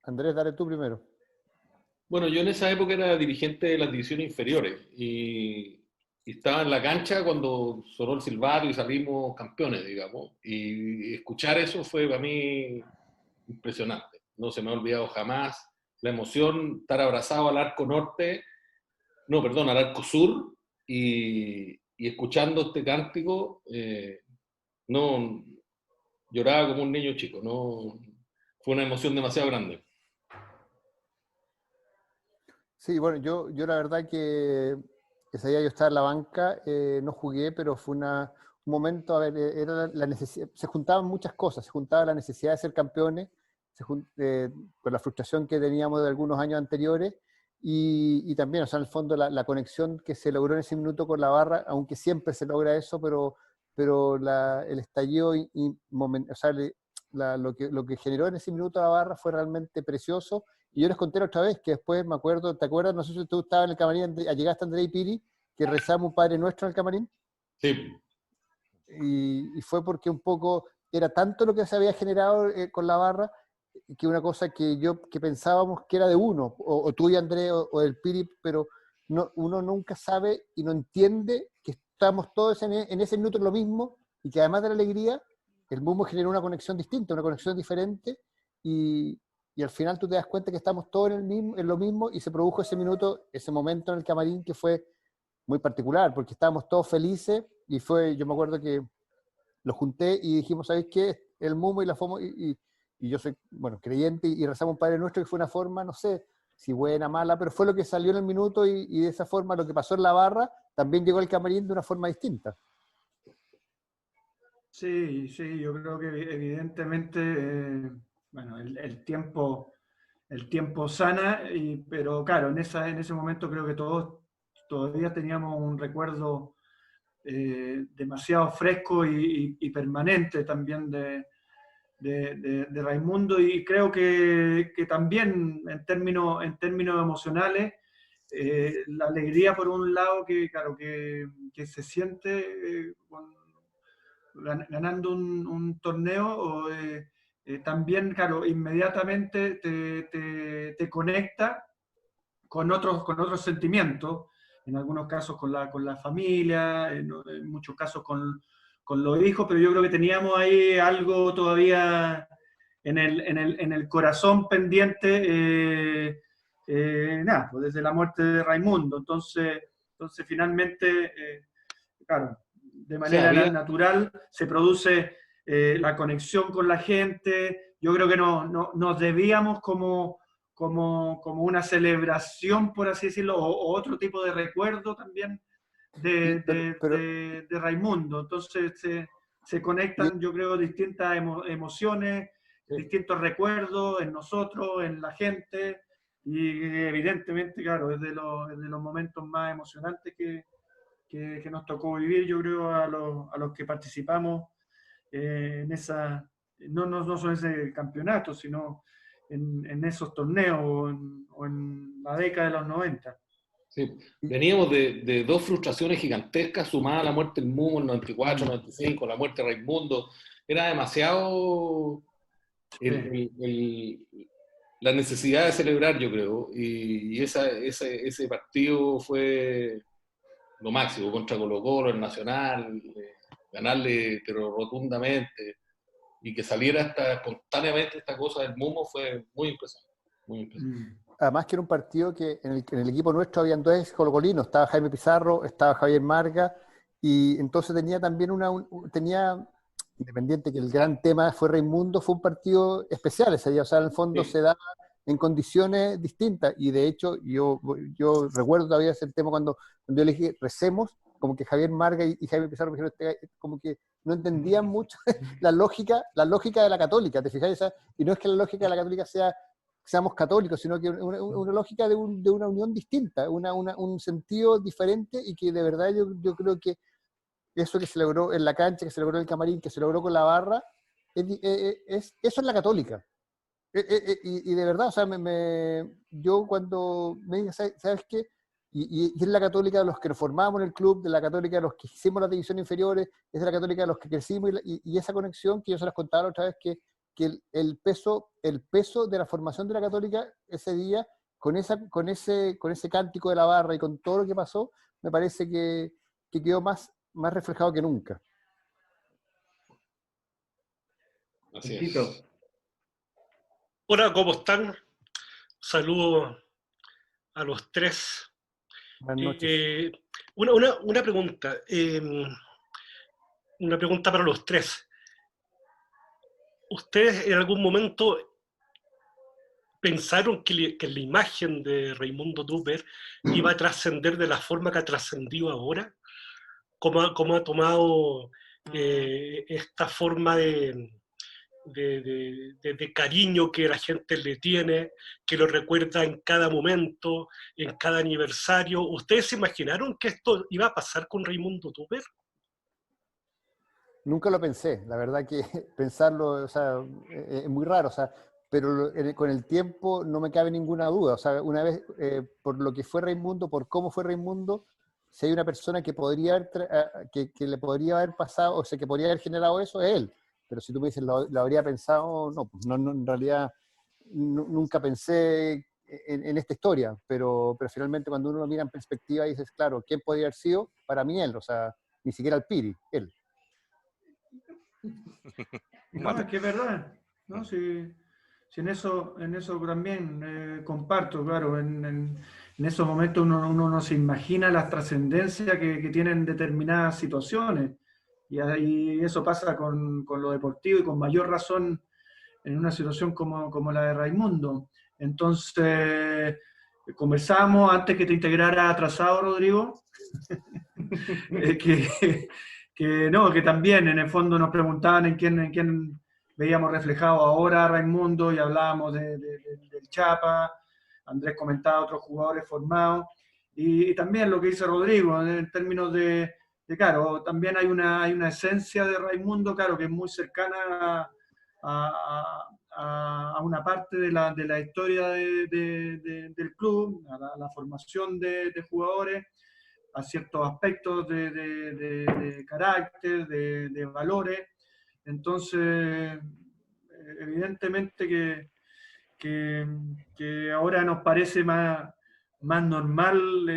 Andrés, dale tú primero. Bueno, yo en esa época era dirigente de las divisiones inferiores y estaba en la cancha cuando sonó el silbato y salimos campeones, digamos. Y escuchar eso fue para mí impresionante. No se me ha olvidado jamás la emoción, estar abrazado al arco norte, no, perdón, al arco sur y escuchando este cántico, no, lloraba como un niño chico, no, fue una emoción demasiado grande. Sí, bueno, yo la verdad que ese día yo estaba en la banca, no jugué, pero fue un momento, a ver, era la necesidad, se juntaban muchas cosas, se juntaba la necesidad de ser campeones, con la frustración que teníamos de algunos años anteriores, y también, o sea, en el fondo la conexión que se logró en ese minuto con la barra, aunque siempre se logra eso, pero el estallido, o sea, lo que generó en ese minuto la barra fue realmente precioso. Y yo les conté la otra vez que después me acuerdo, ¿te acuerdas? No sé si tú estabas en el camarín, llegaste André y Piri, que rezamos un Padre Nuestro en el camarín. Sí. Y fue porque un poco era tanto lo que se había generado con la barra, que una cosa que pensábamos que era de uno, o tú y André, o el Piri, pero uno nunca sabe y no entiende que estamos todos en ese minuto en lo mismo, y que además de la alegría, el Mumo generó una conexión distinta, una conexión diferente, y al final tú te das cuenta que estamos todos en lo mismo, y se produjo ese minuto, ese momento en el camarín que fue muy particular, porque estábamos todos felices, y yo me acuerdo que lo junté y dijimos, ¿sabes qué? El Mumo y la FOMO, y yo soy, bueno, creyente, y rezamos un Padre Nuestro, que fue una forma, no sé si buena, mala, pero fue lo que salió en el minuto, y de esa forma lo que pasó en la barra también llegó al camarín de una forma distinta. Sí, sí, yo creo que evidentemente, bueno, el tiempo sana, pero claro, en ese momento creo que todos todavía teníamos un recuerdo demasiado fresco y permanente también de Raimundo, y creo que también en términos emocionales, la alegría por un lado claro, que se siente ganando un torneo, también, claro, inmediatamente te conecta con otros sentimientos, en algunos casos con la familia, en muchos casos con los hijos, pero yo creo que teníamos ahí algo todavía en el corazón pendiente, nada, pues desde la muerte de Raimundo. Entonces finalmente, claro, de manera natural se produce la conexión con la gente. Yo creo que nos debíamos como una celebración, por así decirlo, o otro tipo de recuerdo también de Raimundo. Entonces se conectan, yo creo, distintas emociones, distintos recuerdos en nosotros, en la gente, y evidentemente, claro, es de los momentos más emocionantes que nos tocó vivir, yo creo, a los que participamos en esa, no solo en ese campeonato, sino en esos torneos o en la década de los 90. Sí. Veníamos de dos frustraciones gigantescas, sumadas a la muerte del Mumo en 94, 95, la muerte de Raimundo. Era demasiado la necesidad de celebrar, yo creo, y ese partido fue lo máximo, contra Colo-Colo, el Nacional, ganarle pero rotundamente, y que saliera espontáneamente esta cosa del Mumo fue muy impresionante. Muy impresionante. Además que era un partido que en el equipo nuestro habían dos ex colocolinos, estaba Jaime Pizarro, estaba Javier Marga, y entonces tenía también independiente que el gran tema fue Raimundo, fue un partido especial ese día, o sea, en el fondo se da en condiciones distintas, y de hecho yo recuerdo todavía ese tema cuando yo le dije recemos, como que Javier Marga y Jaime Pizarro como que no entendían mucho la lógica de la Católica, ¿te fijáis? Y no es que la lógica de la Católica seamos católicos, sino que una lógica de una unión distinta, un sentido diferente, y que de verdad yo creo que eso que se logró en la cancha, que se logró en el camarín, que se logró con la barra, eso es la Católica. Y de verdad, o sea, yo cuando me dije, ¿sabes qué? Y es la Católica de los que nos formamos en el club, de la Católica de los que hicimos las divisiones inferiores, es de la Católica de los que crecimos, y esa conexión que yo se las contaba la otra vez, que el peso de la formación de la Católica ese día, con ese cántico de la barra y con todo lo que pasó, me parece que quedó más reflejado que nunca. Así es. Hola, ¿cómo están? Saludos a los tres. Buenas noches. Una pregunta. Una pregunta para los tres. ¿Ustedes en algún momento pensaron que la imagen de Raimundo Tupper iba a trascender de la forma que ha trascendido ahora? ¿Cómo ha tomado esta forma de cariño que la gente le tiene, que lo recuerda en cada momento, en cada aniversario? ¿Ustedes se imaginaron que esto iba a pasar con Raimundo Tupper? Nunca lo pensé, la verdad que pensarlo, o sea, es muy raro, o sea, pero con el tiempo no me cabe ninguna duda, o sea, una vez, por lo que fue Raimundo, por cómo fue Raimundo, si hay una persona que que le podría haber pasado, o sea, que podría haber generado eso, es él. Pero si tú me dices, ¿lo habría pensado? No, pues no, en realidad nunca pensé en esta historia, pero finalmente cuando uno lo mira en perspectiva dices, claro, ¿quién podría haber sido? Para mí él, o sea, ni siquiera el Piri, él. No, es que es verdad, ¿no? Si en eso también comparto, claro, en esos momentos uno no se imagina la trascendencia que tienen determinadas situaciones, y ahí eso pasa con lo deportivo y con mayor razón en una situación como la de Raimundo. Entonces, conversamos antes que te integrara atrasado, Rodrigo, que también en el fondo nos preguntaban en quién veíamos reflejado ahora Raimundo, y hablábamos del Chapa. Andrés comentaba otros jugadores formados, y también lo que dice Rodrigo en términos claro, también hay una esencia de Raimundo, claro, que es muy cercana a una parte de la historia del club, a la formación de jugadores, a ciertos aspectos de carácter, de valores. Entonces, evidentemente que ahora nos parece más normal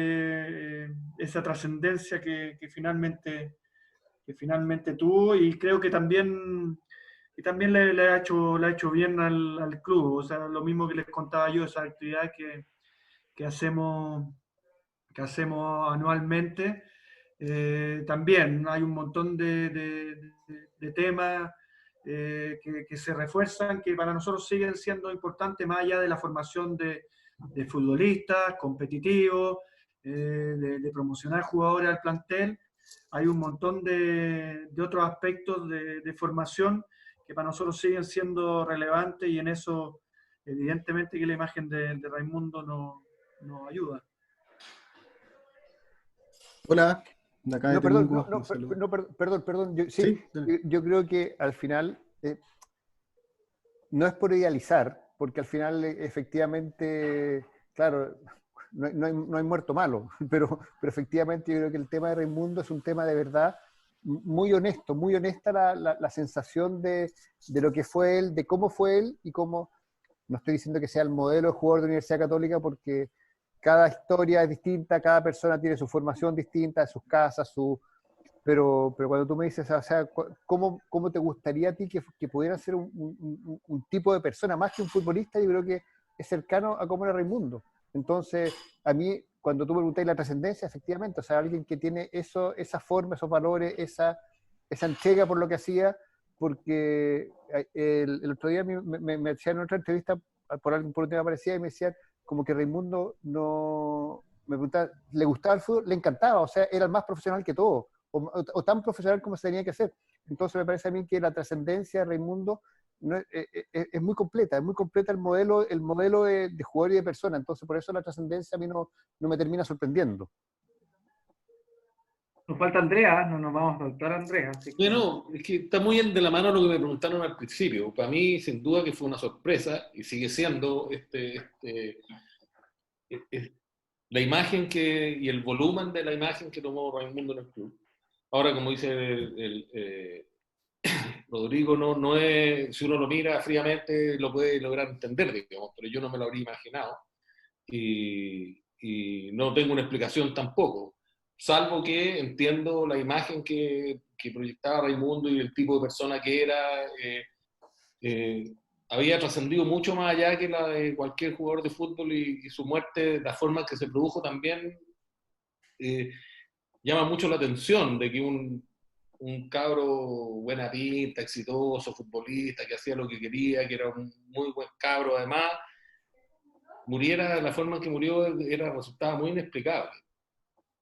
esa trascendencia que finalmente tuvo, y creo que también le ha hecho bien al club. O sea, lo mismo que les contaba yo, esas actividades que hacemos anualmente. También hay un montón de temas que se refuerzan, que para nosotros siguen siendo importantes, más allá de la formación de futbolistas competitivos, de promocionar jugadores al plantel. Hay un montón de otros aspectos de formación que para nosotros siguen siendo relevantes, y en eso evidentemente que la imagen de Raimundo nos ayuda. Hola, de acá de Temuco. Perdón. Yo creo que al final no es por idealizar, porque al final efectivamente, claro, no hay muerto malo, pero efectivamente yo creo que el tema de Raimundo es un tema de verdad muy honesto, muy honesta la sensación de lo que fue él, de cómo fue él, y cómo, no estoy diciendo que sea el modelo de jugador de Universidad Católica, porque cada historia es distinta, cada persona tiene su formación distinta, sus casas, pero cuando tú me dices, o sea, ¿cómo te gustaría a ti que pudiera ser un tipo de persona, más que un futbolista? Yo creo que es cercano a cómo era Raimundo. Entonces, a mí, cuando tú me preguntas la trascendencia, efectivamente, o sea, alguien que tiene esa forma, esos valores, esa entrega por lo que hacía, porque el otro día me decían en otra entrevista, por un tema parecía, y me decían como que Raimundo me preguntaba, ¿le gustaba el fútbol? Le encantaba, o sea, era el más profesional que todo, o tan profesional como se tenía que hacer. Entonces me parece a mí que la trascendencia de Raimundo es muy completa, el modelo de jugador y de persona. Entonces por eso la trascendencia a mí no me termina sorprendiendo. Nos falta Andrea, no nos vamos a faltar Andrea. Así que... Bueno, es que está muy de la mano lo que me preguntaron al principio. Para mí, sin duda que fue una sorpresa, y sigue siendo la imagen y el volumen de la imagen que tomó Raimundo en el club. Ahora, como dice Rodrigo, no es, si uno lo mira fríamente, lo puede lograr entender, digamos, pero yo no me lo habría imaginado, y no tengo una explicación tampoco, salvo que entiendo la imagen que proyectaba Raimundo y el tipo de persona que era. Había trascendido mucho más allá que la de cualquier jugador de fútbol, y su muerte, la forma en que se produjo también, llama mucho la atención, de que un cabro buena pinta, exitoso, futbolista, que hacía lo que quería, que era un muy buen cabro además, muriera de la forma en que murió, resultaba muy inexplicable.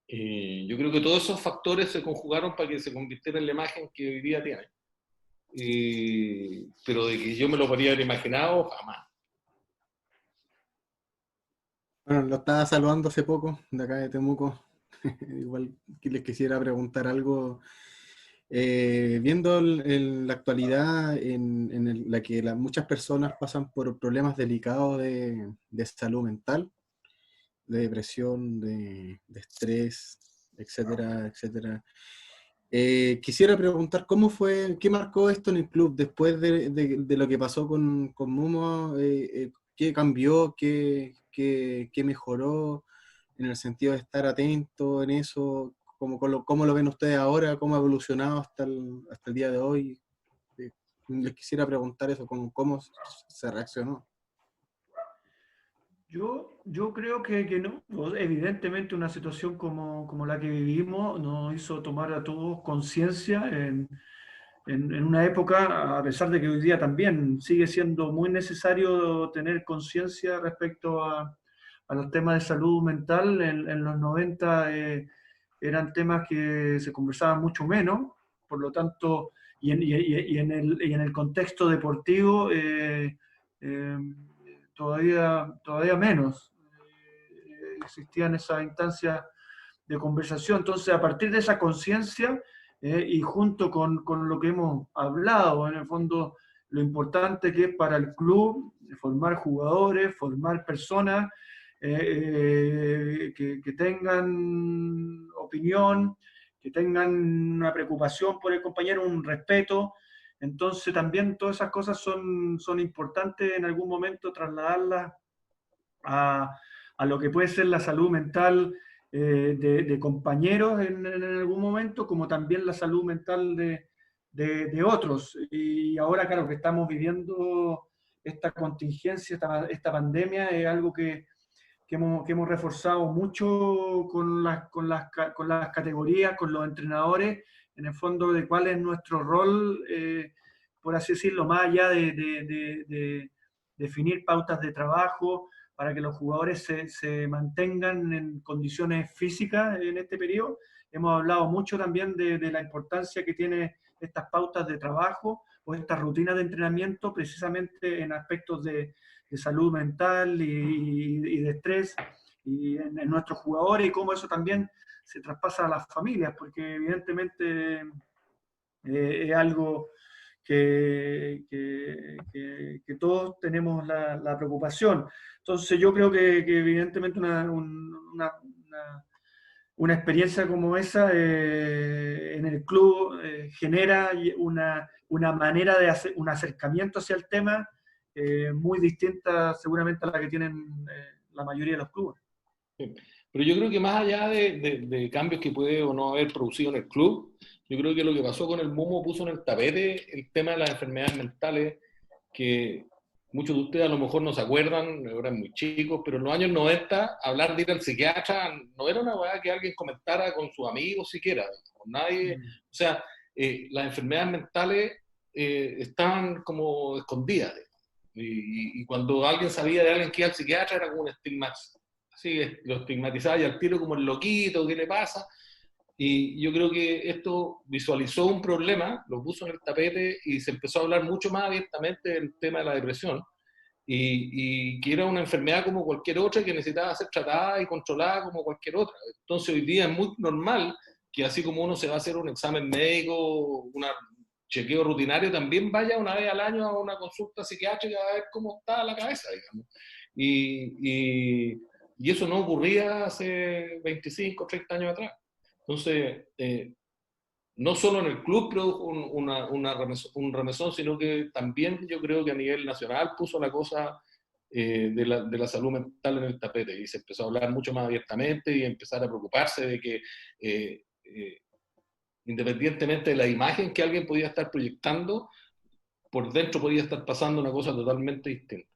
Yo creo que todos esos factores se conjugaron para que se convirtiera en la imagen que hoy día tiene. Pero de que yo me lo podría haber imaginado, jamás. Bueno, lo estaba saludando hace poco, de acá de Temuco. Igual que les quisiera preguntar algo. Viendo la actualidad en la que muchas personas pasan por problemas delicados de salud mental, de depresión, de estrés, etcétera, etcétera. Quisiera preguntar qué marcó esto en el club después de lo que pasó con Mumo, qué cambió, qué mejoró en el sentido de estar atento en eso, cómo lo ven ustedes ahora, cómo ha evolucionado hasta el día de hoy. les quisiera preguntar eso, cómo se reaccionó. Yo creo que no. Evidentemente una situación como la que vivimos nos hizo tomar a todos conciencia en una época, a pesar de que hoy día también sigue siendo muy necesario tener conciencia respecto a los temas de salud mental. En los 90 eran temas que se conversaban mucho menos, por lo tanto, y en el contexto deportivo todavía menos. Existían esas instancias de conversación. Entonces, a partir de esa conciencia y junto con lo que hemos hablado, en el fondo, lo importante que es para el club formar jugadores, formar personas que tengan opinión, que tengan una preocupación por el compañero, un respeto. Entonces también todas esas cosas son importantes en algún momento trasladarlas a lo que puede ser la salud mental de compañeros en algún momento, como también la salud mental de otros. Y ahora, claro, que estamos viviendo esta contingencia, esta pandemia, es algo que hemos reforzado mucho con las categorías, con los entrenadores, en el fondo de cuál es nuestro rol, por así decirlo, más allá de definir pautas de trabajo para que los jugadores se mantengan en condiciones físicas en este periodo. Hemos hablado mucho también de la importancia que tiene estas pautas de trabajo o estas rutinas de entrenamiento precisamente en aspectos de salud mental y de estrés y en nuestros jugadores, y cómo eso también se traspasa a las familias, porque evidentemente es algo que todos tenemos la preocupación. Entonces yo creo que evidentemente una experiencia como esa en el club genera una manera de hacer un acercamiento hacia el tema muy distinta seguramente a la que tienen la mayoría de los clubes. Sí. Pero yo creo que más allá de cambios que puede o no haber producido en el club, yo creo que lo que pasó con el Mumo puso en el tapete el tema de las enfermedades mentales, que muchos de ustedes a lo mejor no se acuerdan, eran muy chicos, pero en los años 90 hablar de ir al psiquiatra no era una weá que alguien comentara con sus amigos siquiera, con nadie. O sea, las enfermedades mentales estaban como escondidas. Y cuando alguien sabía de alguien que iba al psiquiatra era como un estigma. Así lo estigmatizaba y al tiro como el loquito, ¿qué le pasa? Y yo creo que esto visualizó un problema, lo puso en el tapete y se empezó a hablar mucho más abiertamente del tema de la depresión y que era una enfermedad como cualquier otra que necesitaba ser tratada y controlada como cualquier otra. Entonces hoy día es muy normal que así como uno se va a hacer un examen médico, un chequeo rutinario, también vaya una vez al año a una consulta psiquiátrica a ver cómo está la cabeza, digamos. Y eso no ocurría hace 25, 30 años atrás. Entonces, no solo en el club produjo un remesón, sino que también yo creo que a nivel nacional puso la cosa de la salud mental en el tapete y se empezó a hablar mucho más abiertamente y empezar a preocuparse de que independientemente de la imagen que alguien podía estar proyectando, por dentro podía estar pasando una cosa totalmente distinta.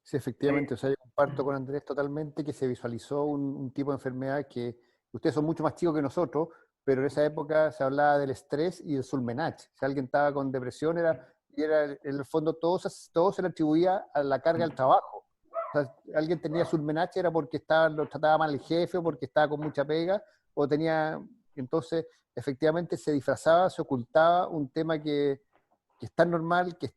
Sí, efectivamente, o sea, yo comparto con Andrés totalmente que se visualizó un tipo de enfermedad que ustedes son mucho más chicos que nosotros, pero en esa época se hablaba del estrés y del Sulmenach. Si alguien estaba con depresión, era en el fondo todo se le atribuía a la carga del trabajo. O sea, alguien tenía Sulmenach era porque lo trataba mal el jefe o porque estaba con mucha pega, o tenía... Entonces, efectivamente se disfrazaba, se ocultaba un tema que es tan normal, que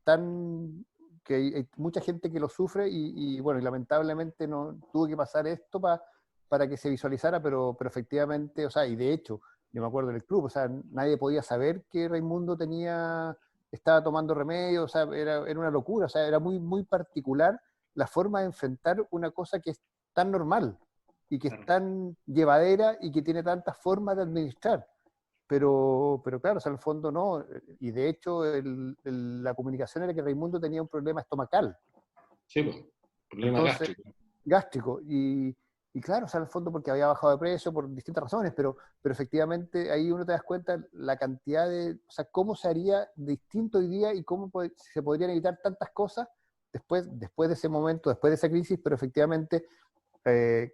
hay mucha gente que lo sufre y bueno, y lamentablemente no tuvo que pasar esto para que se visualizara, pero efectivamente, o sea, y de hecho, yo me acuerdo del club, o sea, nadie podía saber que Raimundo estaba tomando remedios, o sea, era una locura, o sea, era muy, muy particular la forma de enfrentar una cosa que es tan normal y que es tan llevadera y que tiene tantas formas de administrar. Pero claro, o sea, en el fondo no, y de hecho la comunicación era que Raimundo tenía un problema estomacal. Sí, pues, problema gástrico. Gástrico, y Y claro, o sea, en el fondo porque había bajado de precio por distintas razones, pero efectivamente ahí uno te das cuenta la cantidad de, o sea, cómo se haría distinto hoy día y cómo se podrían evitar tantas cosas después de ese momento, después de esa crisis, pero efectivamente,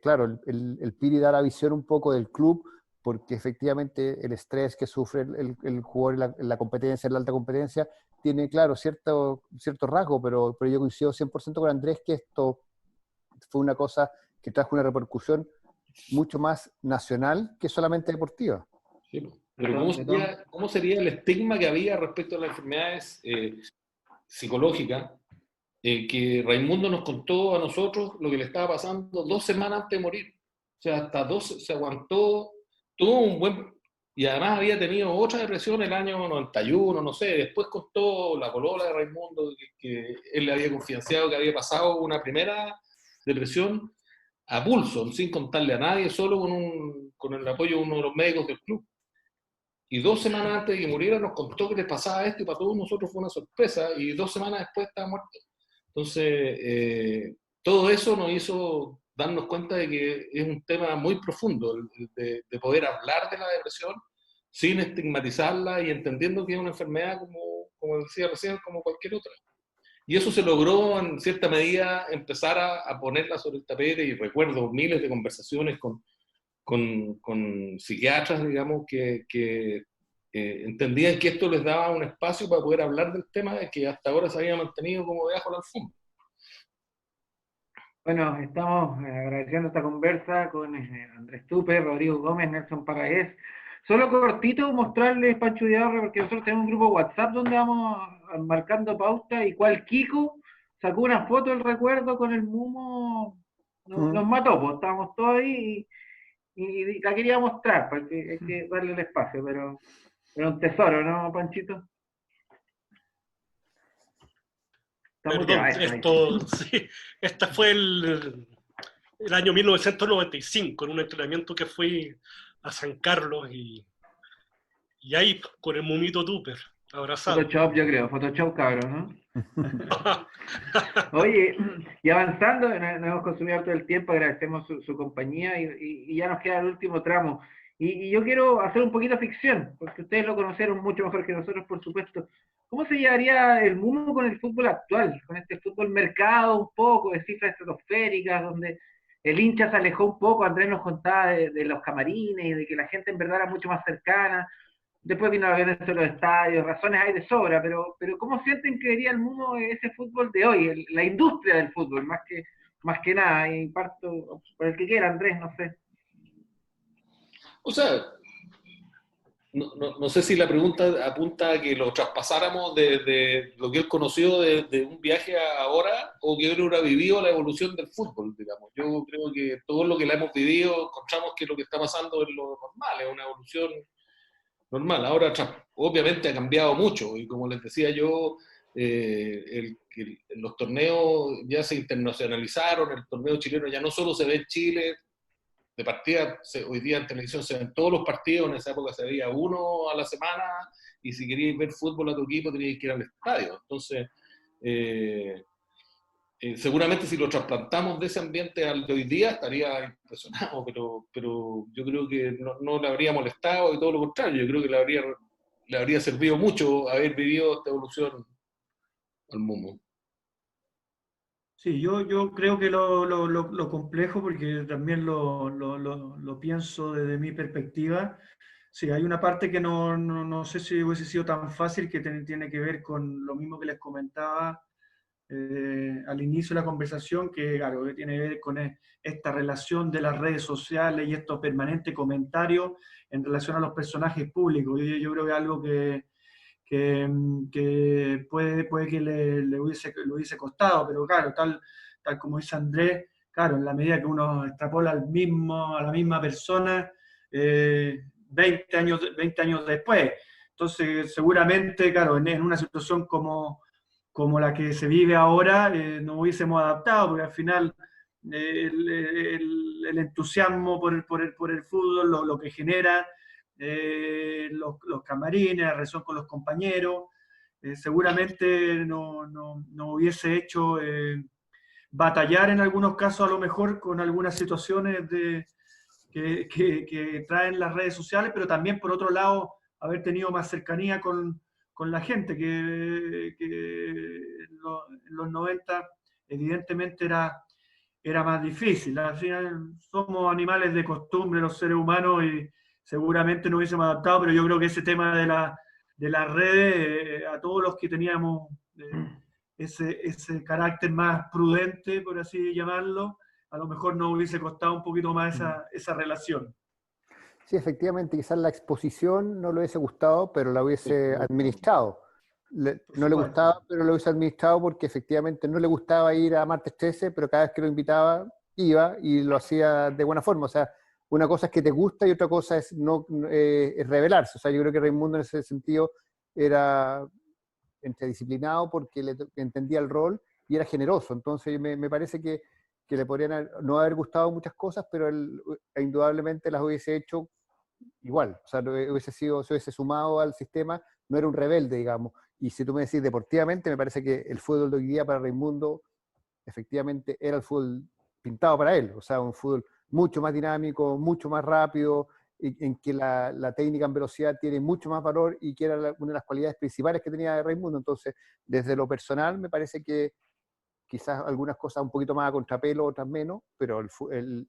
claro, el Piri da la visión un poco del club, porque efectivamente el estrés que sufre el jugador en la competencia, en la alta competencia, tiene, claro, cierto rasgo, pero yo coincido 100% con Andrés que esto fue una cosa que trajo una repercusión mucho más nacional que solamente deportiva. Sí, pero ¿cómo sería el estigma que había respecto a las enfermedades psicológicas? Que Raimundo nos contó a nosotros lo que le estaba pasando 2 semanas antes de morir. O sea, hasta 2 se aguantó, tuvo un buen... Y además había tenido otra depresión el año 91, no sé. Después contó la polola de Raimundo que él le había confidenciado que había pasado una primera depresión a pulso, sin contarle a nadie, solo con el apoyo de uno de los médicos del club. Y 2 semanas antes de que muriera nos contó que le pasaba esto y para todos nosotros fue una sorpresa. Y 2 semanas después estaba muerto. Entonces, todo eso nos hizo darnos cuenta de que es un tema muy profundo, de poder hablar de la depresión sin estigmatizarla y entendiendo que es una enfermedad, como decía recién, como cualquier otra. Y eso se logró en cierta medida empezar a ponerla sobre el tapete, y recuerdo miles de conversaciones con psiquiatras, digamos, que entendían que esto les daba un espacio para poder hablar del tema que hasta ahora se había mantenido como debajo de la alfombra. Bueno, estamos agradeciendo esta conversa con Andrés Tupe, Rodrigo Gómez, Nelson Paraez. Solo cortito mostrarles, Pancho Diarra, porque nosotros tenemos un grupo WhatsApp donde vamos marcando pauta, y cual Kiko sacó una foto del recuerdo con el Mumo, nos mató, pues estábamos todos ahí y la quería mostrar, porque hay que darle el espacio, pero un tesoro, ¿no, Panchito? Perdón, sí, este fue el año 1995, en un entrenamiento que fui a San Carlos y ahí con el Mumito Tupper, abrazado. Photoshop, yo creo, Photoshop, cabrón, ¿no? Oye, y avanzando, no hemos consumido todo el tiempo, agradecemos su compañía y ya nos queda el último tramo. Y yo quiero hacer un poquito de ficción, porque ustedes lo conocieron mucho mejor que nosotros, por supuesto. ¿Cómo se llevaría el mundo con el fútbol actual? Con este fútbol mercado un poco, de cifras estratosféricas, donde el hincha se alejó un poco. Andrés nos contaba de los camarines y de que la gente en verdad era mucho más cercana. Después vino la violencia de los estadios, razones hay de sobra, pero ¿cómo sienten que vería el mundo ese fútbol de hoy, la industria del fútbol, más que nada? Y parto por el que quiera, Andrés, no sé. O sea, no sé si la pregunta apunta a que lo traspasáramos de lo que él conoció de un viaje a ahora, o que él hubiera vivido la evolución del fútbol, digamos. Yo creo que todo lo que la hemos vivido, encontramos que lo que está pasando es lo normal, es una evolución normal. Ahora, obviamente ha cambiado mucho, y como les decía yo, los torneos ya se internacionalizaron, el torneo chileno ya no solo se ve en Chile, de partida, hoy día en televisión se ven todos los partidos, en esa época se veía uno a la semana, y si queríais ver fútbol a tu equipo teníais que ir al estadio. Entonces, seguramente si lo trasplantamos de ese ambiente al de hoy día estaría impresionado, pero yo creo que no le habría molestado, y todo lo contrario, yo creo que le habría servido mucho haber vivido esta evolución al Mumo. Sí, yo creo que lo complejo, porque también lo pienso desde mi perspectiva. Sí, hay una parte que no sé si hubiese sido tan fácil, que tiene que ver con lo mismo que les comentaba al inicio de la conversación, que claro, que tiene que ver con esta relación de las redes sociales y estos permanentes comentarios en relación a los personajes públicos. Yo creo que es algo que puede que le hubiese costado, pero claro, tal como dice Andrés, claro, en la medida que uno extrapola a la misma persona 20 años después. Entonces, seguramente, claro, en una situación como la que se vive ahora, nos hubiésemos adaptado, porque al final el entusiasmo por el fútbol, lo que genera, los camarines, la relación con los compañeros, seguramente no hubiese hecho batallar en algunos casos a lo mejor con algunas situaciones que traen las redes sociales, pero también por otro lado haber tenido más cercanía con la gente, que en los 90 evidentemente era más difícil. Al final somos animales de costumbre los seres humanos y seguramente no hubiésemos adaptado, pero yo creo que ese tema de las redes, a todos los que teníamos ese carácter más prudente, por así llamarlo, a lo mejor nos hubiese costado un poquito más esa relación. Sí, efectivamente, quizás la exposición no le hubiese gustado, pero la hubiese administrado. No le gustaba, pero lo hubiese administrado porque efectivamente no le gustaba ir a Martes 13, pero cada vez que lo invitaba, iba y lo hacía de buena forma. O sea, una cosa es que te gusta y otra cosa es es rebelarse. O sea, yo creo que Raimundo en ese sentido era entre disciplinado porque entendía el rol y era generoso. Entonces me parece que le podrían no haber gustado muchas cosas, pero él indudablemente las hubiese hecho igual. O sea, se hubiese sumado al sistema, no era un rebelde, digamos. Y si tú me decís deportivamente, me parece que el fútbol de hoy día para Raimundo efectivamente era el fútbol pintado para él. O sea, un fútbol mucho más dinámico, mucho más rápido, en que la técnica en velocidad tiene mucho más valor y que era una de las cualidades principales que tenía Raimundo. Entonces, desde lo personal, me parece que quizás algunas cosas un poquito más a contrapelo, otras menos, pero él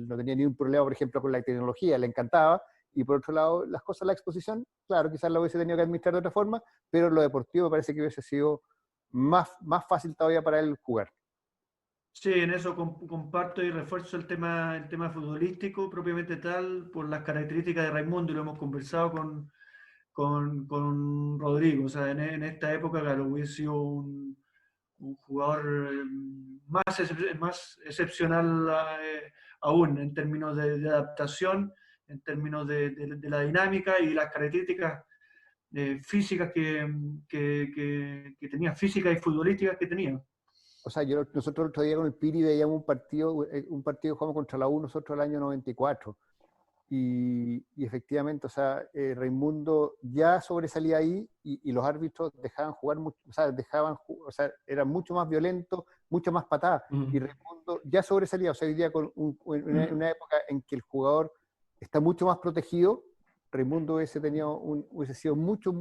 no tenía ningún problema, por ejemplo, con la tecnología, le encantaba. Y por otro lado, las cosas, la exposición, claro, quizás la hubiese tenido que administrar de otra forma, pero lo deportivo me parece que hubiese sido más fácil todavía para él jugar. Sí, en eso comparto y refuerzo el tema futbolístico propiamente tal, por las características de Raimundo, y lo hemos conversado con Rodrigo. O sea, en esta época, claro, hubiese sido un jugador más excepcional aún en términos de adaptación, en términos de la dinámica y las características físicas que tenía, físicas y futbolísticas que tenía. O sea, nosotros el otro día con el Piri veíamos un partido que jugamos contra la U nosotros el año 94. Y efectivamente, o sea, Raimundo ya sobresalía ahí y los árbitros dejaban jugar mucho, o sea, eran mucho más violentos, mucho más patadas. Y Raimundo ya sobresalía, o sea, hoy día en una época en que el jugador está mucho más protegido, Raimundo hubiese sido mucho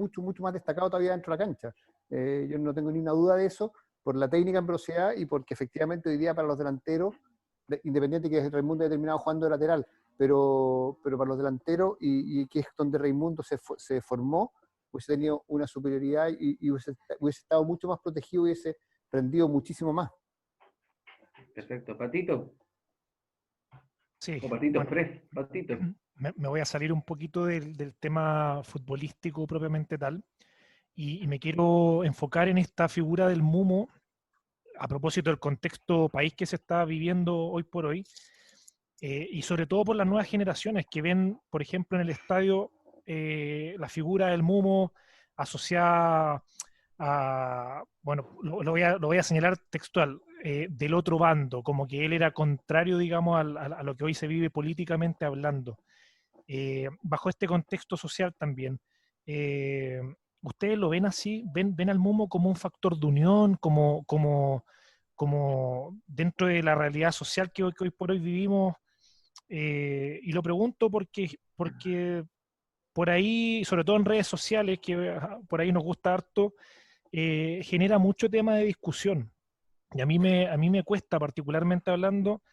más destacado todavía dentro de la cancha. Yo no tengo ni una duda de eso, por la técnica en velocidad y porque efectivamente hoy día para los delanteros, independiente que Raimundo haya terminado jugando de lateral, pero para los delanteros, y que es donde Raimundo se formó, hubiese tenido una superioridad y hubiese estado mucho más protegido, hubiese rendido muchísimo más. Perfecto. ¿Patito? Sí. O Patito, bueno, Patito. Me voy a salir un poquito del tema futbolístico propiamente tal, y me quiero enfocar en esta figura del Mumo a propósito del contexto país que se está viviendo hoy por hoy. Y sobre todo por las nuevas generaciones que ven, por ejemplo, en el estadio la figura del Mumo asociada a, bueno, lo voy a señalar textual, del otro bando, como que él era contrario, digamos, a lo que hoy se vive políticamente hablando. Bajo este contexto social también, ¿ustedes lo ven así? ¿Ven al Mumo como un factor de unión, como dentro de la realidad social que hoy por hoy vivimos? Y lo pregunto porque por ahí, sobre todo en redes sociales, que por ahí nos gusta harto, genera mucho tema de discusión. Y a mí me cuesta, particularmente hablando,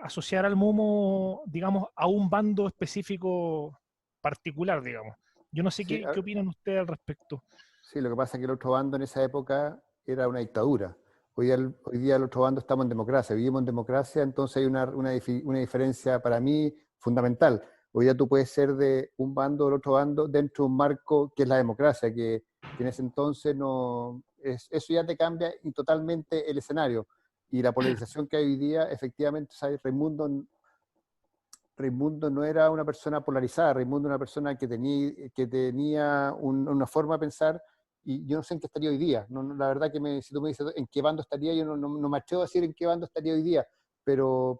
asociar al Mumo, digamos, a un bando específico particular, digamos. Yo no sé Sí, qué opinan ustedes al respecto. Sí, lo que pasa es que el otro bando en esa época era una dictadura. Hoy día el otro bando estamos en democracia, vivimos en democracia, entonces hay una diferencia para mí fundamental. Hoy día tú puedes ser de un bando o del otro bando dentro de un marco que es la democracia, que en ese entonces eso ya te cambia totalmente el escenario. Y la polarización que hay hoy día, efectivamente, ¿sabes? Raimundo no era una persona polarizada, Raimundo era una persona que tenía una forma de pensar, y yo no sé en qué estaría hoy día. La verdad que si tú me dices en qué bando estaría, yo no me atrevo a decir en qué bando estaría hoy día, pero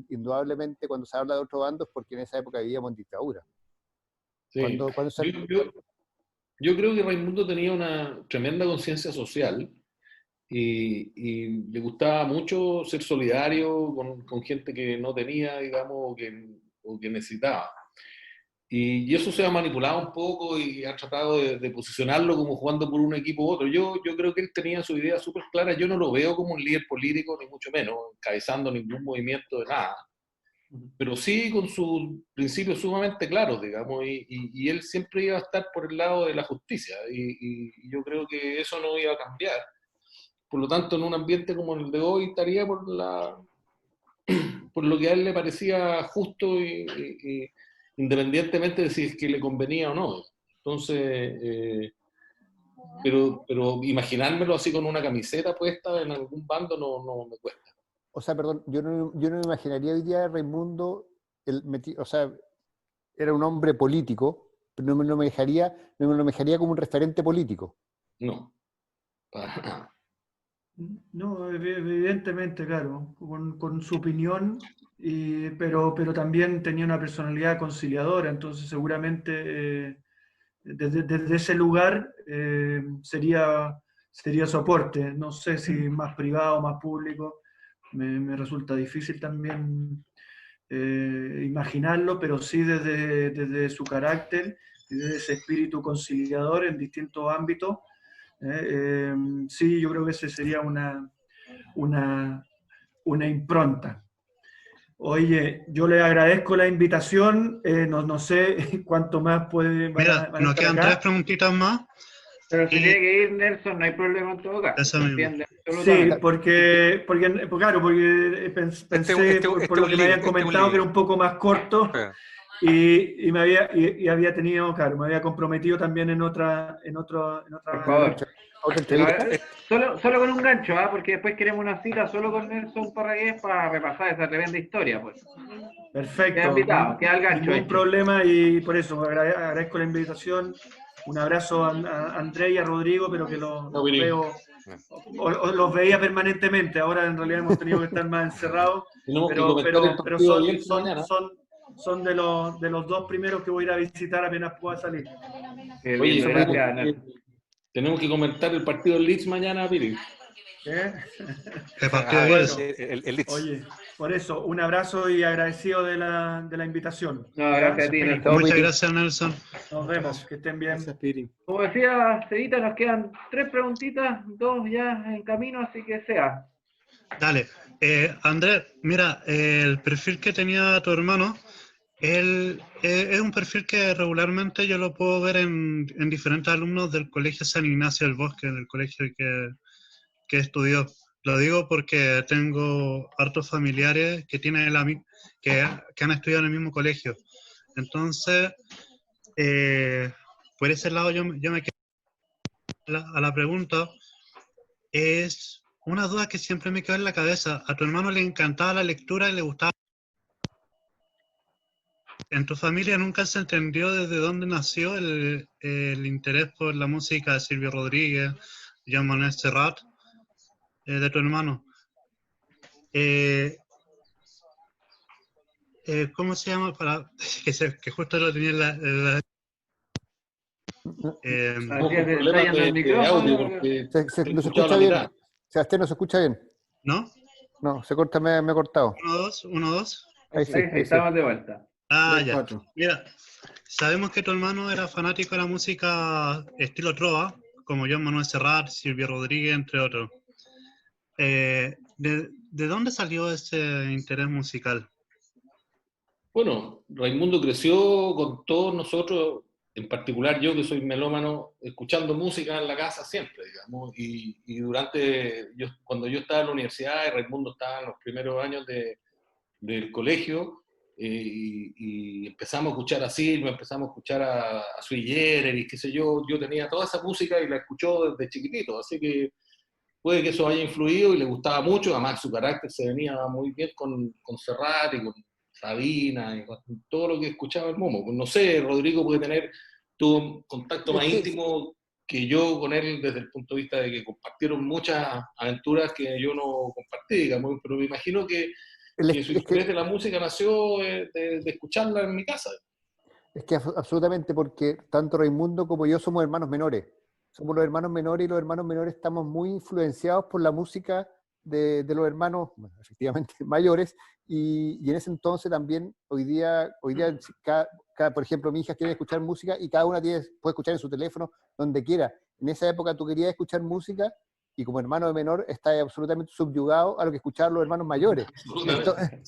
indudablemente cuando se habla de otro bando es porque en esa época vivíamos en dictadura. Sí. Yo creo que Raimundo tenía una tremenda conciencia social y le gustaba mucho ser solidario con gente que no tenía, digamos, o que necesitaba. Y eso se ha manipulado un poco y ha tratado de posicionarlo como jugando por un equipo u otro. Yo creo que él tenía su idea súper clara. Yo no lo veo como un líder político, ni mucho menos, encabezando ningún movimiento de nada. Pero sí con sus principios sumamente claros, digamos, y él siempre iba a estar por el lado de la justicia. Y yo creo que eso no iba a cambiar. Por lo tanto, en un ambiente como el de hoy, estaría por lo que a él le parecía justo y independientemente de si es que le convenía o no. Entonces, pero imaginármelo así con una camiseta puesta en algún bando no me cuesta. O sea, perdón, yo no me imaginaría hoy día a Raimundo, o sea, era un hombre político, pero no me lo dejaría como un referente político. No, para nada. No, evidentemente, claro, con su opinión, pero también tenía una personalidad conciliadora, entonces seguramente desde ese lugar sería soporte, no sé si más privado, más público, me resulta difícil también imaginarlo, pero sí desde su carácter y desde ese espíritu conciliador en distintos ámbitos. Sí, yo creo que ese sería una impronta. Oye, yo le agradezco la invitación, no sé cuánto más puede... Mira, nos quedan 3 preguntitas más. Pero si tiene que ir, Nelson, no hay problema en todo caso. Eso mismo. Sí, porque claro, porque pensé, por lo que me habían comentado, que era un poco más corto, y me había tenido, claro, me había comprometido también en otra Por favor. Solo con un gancho, porque después queremos una cita solo con Nelson Parragués para repasar esa tremenda historia, pues. Perfecto. Queda invitado, queda el gancho. Ningún problema, y por eso agradezco la invitación. Un abrazo a André y a Rodrigo, pero que los veo, los veía permanentemente. Ahora en realidad hemos tenido que estar más encerrados, pero son de los 2 primeros que voy a ir a visitar apenas pueda salir. Oye, tenemos que comentar el partido del Leeds mañana, Piri. El partido de Leeds. Oye, por eso, un abrazo y agradecido de la invitación. No, gracias a ti, Nelson. Muchas gracias, Nelson. Nos vemos, que estén bien. Gracias, Piri. Como decía Cedita, nos quedan 3 preguntitas, 2 ya en camino, así que sea. Dale. Andrés, mira, el perfil que tenía tu hermano, él es un perfil que regularmente yo lo puedo ver en diferentes alumnos del Colegio San Ignacio del Bosque, del colegio que estudió. Lo digo porque tengo hartos familiares que tienen que han estudiado en el mismo colegio. Entonces, por ese lado yo me quedo a la pregunta. Es una duda que siempre me quedó en la cabeza. ¿A tu hermano le encantaba la lectura y le gustaba? ¿En tu familia nunca se entendió desde dónde nació el interés por la música de Silvio Rodríguez, Joan Manuel Serrat, de tu hermano? ¿Cómo se llama? Que justo lo tenía en la no se escucha bien. Sebastián, no se escucha bien. ¿No? No, se corta, me ha cortado. 1, 2. Ahí sí, estamos de vuelta. Ya. 4. Mira, sabemos que tu hermano era fanático de la música estilo trova, como Joan Manuel Serrat, Silvio Rodríguez, entre otros. ¿De dónde salió ese interés musical? Bueno, Raimundo creció con todos nosotros, en particular yo que soy melómano, escuchando música en la casa siempre, digamos, y cuando yo estaba en la universidad y Raimundo estaba en los primeros años del colegio, y empezamos a escuchar a Silvio, empezamos a escuchar a Sui Generis, qué sé yo tenía toda esa música y la escuchó desde chiquitito, así que puede que eso haya influido y le gustaba mucho, además su carácter se venía muy bien con Serrat y con Sabina y con todo lo que escuchaba el Momo. No sé, Rodrigo tuvo un contacto más íntimo que yo con él desde el punto de vista de que compartieron muchas aventuras que yo no compartí, digamos, pero me imagino que su interés de la música nació de escucharla en mi casa. Es que absolutamente, porque tanto Raimundo como yo somos hermanos menores. O somos los hermanos menores y los hermanos menores estamos muy influenciados por la música de los hermanos, bueno, efectivamente, mayores, y en ese entonces también, hoy día por ejemplo, mi hija quiere escuchar música y cada una puede escuchar en su teléfono, donde quiera. En esa época tú querías escuchar música y como hermano de menor estás absolutamente subyugado a lo que escuchaban los hermanos mayores.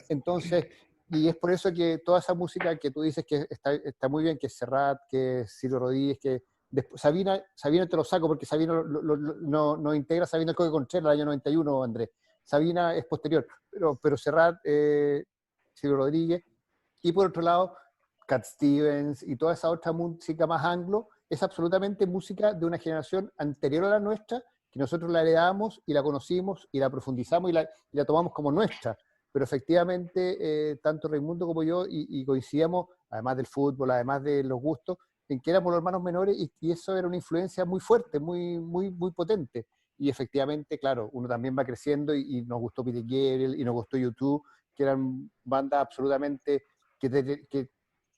Entonces, y es por eso que toda esa música que tú dices que está muy bien, que es Serrat, que es Silvio Rodríguez, que después, Sabina te lo saco porque Sabina no integra Sabina el Coque Conchera el año 91, Andrés. Sabina es posterior, pero Serrat, Silvio Rodríguez, y por otro lado, Cat Stevens y toda esa otra música más anglo, es absolutamente música de una generación anterior a la nuestra, que nosotros la heredamos y la conocimos y la profundizamos y la tomamos como nuestra. Pero efectivamente, tanto Raimundo como yo, y coincidíamos, además del fútbol, además de los gustos, en que éramos los hermanos menores y eso era una influencia muy fuerte, muy potente. Y efectivamente, claro, uno también va creciendo y nos gustó Peter Gabriel y nos gustó U2, que eran bandas absolutamente que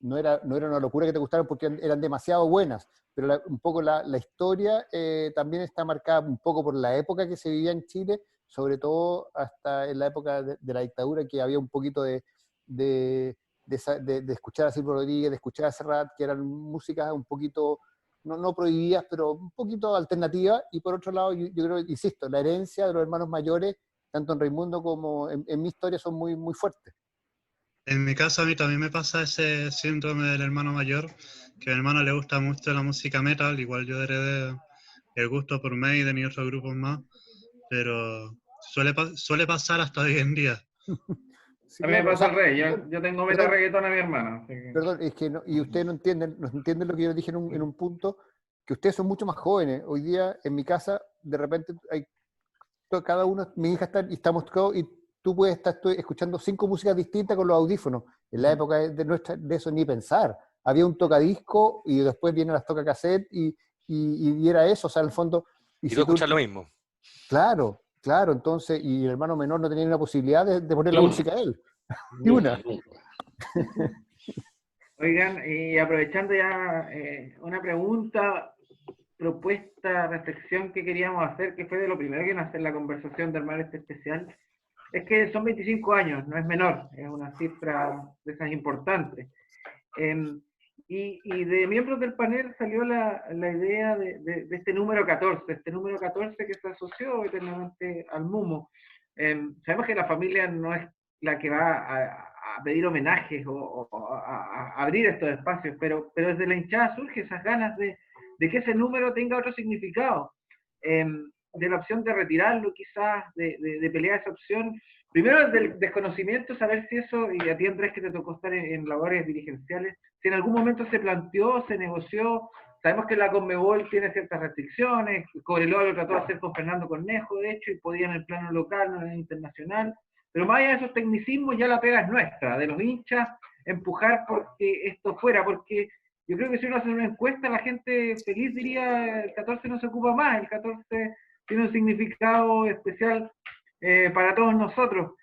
no era una locura que te gustaran porque eran demasiado buenas, pero un poco la historia también está marcada un poco por la época que se vivía en Chile, sobre todo hasta en la época de la dictadura, que había un poquito de escuchar a Silvio Rodríguez, de escuchar a Serrat, que eran músicas un poquito, no prohibidas, pero un poquito alternativas, y por otro lado, yo creo, insisto, la herencia de los hermanos mayores, tanto en Raimundo como en mi historia, son muy, muy fuertes. En mi caso a mí también me pasa ese síndrome del hermano mayor, que a mi hermano le gusta mucho la música metal, igual yo heredé el gusto por Maiden y otros grupos más, pero suele pasar hasta hoy en día. Sí, a mí me pasa al revés, yo tengo meta reggaetón a mi hermano. Perdón, es que y ustedes no entienden lo que yo dije en un punto, que ustedes son mucho más jóvenes. Hoy día en mi casa, de repente, cada uno, mi hija está y estamos todos, y tú puedes estar escuchando 5 músicas distintas con los audífonos. En la época de eso ni pensar. Había un tocadisco y después vienen las tocacassette y era eso, o sea, en el fondo... Y tú escuchas lo mismo. Claro, entonces, y el hermano menor no tenía ni la posibilidad de poner la música a él. Y una. Oigan, y aprovechando ya una pregunta, propuesta, reflexión que queríamos hacer, que fue de lo primero que nace en la conversación de armar este especial, es que son 25 años, no es menor, es una cifra de esas importantes. Y de miembros del panel salió la idea de este número 14, que se asoció eternamente al MUMO. Sabemos que la familia no es la que va a pedir homenajes o a abrir estos espacios, pero desde la hinchada surge esas ganas de que ese número tenga otro significado. De la opción de retirarlo quizás, de pelear esa opción. Primero desde el desconocimiento, saber si eso, y a ti Andrés que te tocó estar en labores dirigenciales, si en algún momento se planteó, se negoció. Sabemos que la Conmebol tiene ciertas restricciones, Cobreloa lo trató de hacer con Fernando Cornejo, de hecho, y podía en el plano local, no en el internacional, pero más allá de esos tecnicismos ya la pega es nuestra, de los hinchas, empujar porque esto fuera, porque yo creo que si uno hace una encuesta, la gente feliz diría el 14 no se ocupa más, el 14 tiene un significado especial para todos nosotros.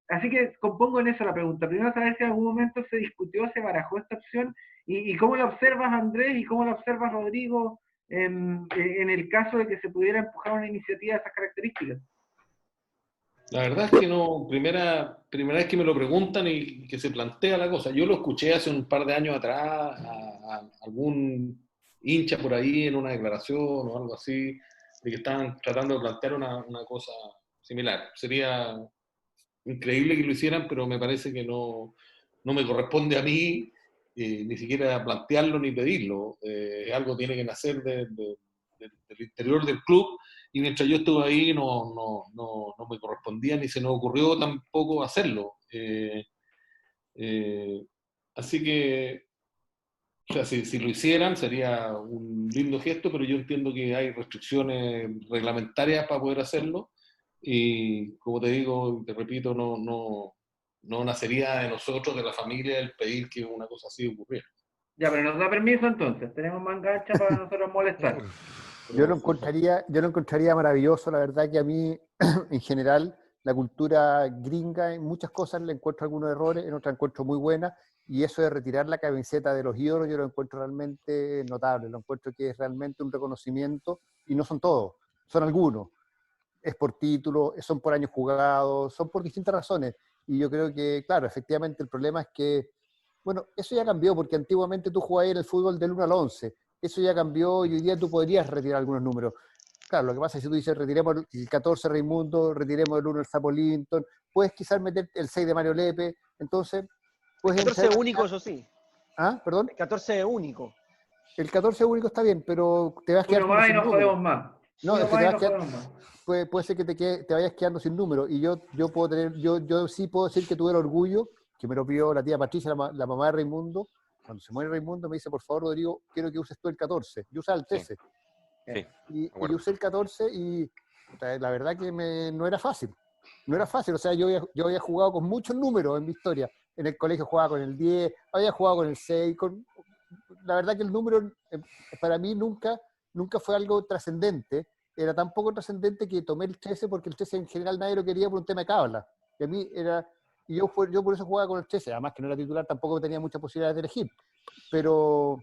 Así que compongo en eso la pregunta. Primero saber si en algún momento se discutió, se barajó esta opción, y cómo la observas, Andrés, y cómo la observas, Rodrigo, en el caso de que se pudiera empujar una iniciativa de esas características. La verdad es que no, primera vez que me lo preguntan y que se plantea la cosa. Yo lo escuché hace un par de años atrás a algún hincha por ahí en una declaración o algo así, de que estaban tratando de plantear una cosa similar. Sería increíble que lo hicieran, pero me parece que no me corresponde a mí ni siquiera plantearlo ni pedirlo. Algo tiene que nacer del interior del club, y mientras yo estuve ahí no me correspondía ni se nos ocurrió tampoco hacerlo. Así que, o sea, si lo hicieran sería un lindo gesto, pero yo entiendo que hay restricciones reglamentarias para poder hacerlo, y como te digo, te repito, no nacería de nosotros, de la familia, el pedir que una cosa así ocurriera. Ya, pero nos da permiso entonces, tenemos manga ancha para nosotros molestar. Yo lo encontraría maravilloso, la verdad que a mí, en general, la cultura gringa, en muchas cosas le encuentro algunos errores, en otras encuentro muy buenas, y eso de retirar la camiseta de los ídolos yo lo encuentro realmente notable, lo encuentro que es realmente un reconocimiento, y no son todos, son algunos. Es por título, son por años jugados, son por distintas razones. Y yo creo que, claro, efectivamente el problema es que, bueno, eso ya cambió, porque antiguamente tú jugabas en el fútbol del 1 al 11. Eso ya cambió y hoy día tú podrías retirar algunos números. Claro, lo que pasa es que si tú dices, retiremos el 14 Raimundo, retiremos el 1 el Sapo Linton, puedes quizás meter el 6 de Mario Lepe, entonces... El 14 es único, eso sí. ¿Ah? ¿Perdón? El 14 es único. El 14 único está bien, pero te vas quedando más y sin no número. podemos más. No, es que más y no podemos más. puede ser que te vayas quedando sin número. Y yo sí puedo decir que tuve el orgullo, que me lo pidió la tía Patricia, la mamá de Raimundo. Cuando se muere Raimundo me dice, por favor, Rodrigo, quiero que uses tú el 14. Yo usaba el 13. Sí. Y usé el 14 y la verdad que no era fácil. No era fácil, o sea, yo había jugado con muchos números en mi historia. En el colegio jugaba con el 10, había jugado con el 6. La verdad que el número para mí nunca fue algo trascendente. Era tan poco trascendente que tomé el 13 porque el 13 en general nadie lo quería por un tema de cábala. Y a mí era... Y yo por eso jugaba con el 13. Además que no era titular, tampoco tenía muchas posibilidades de elegir. Pero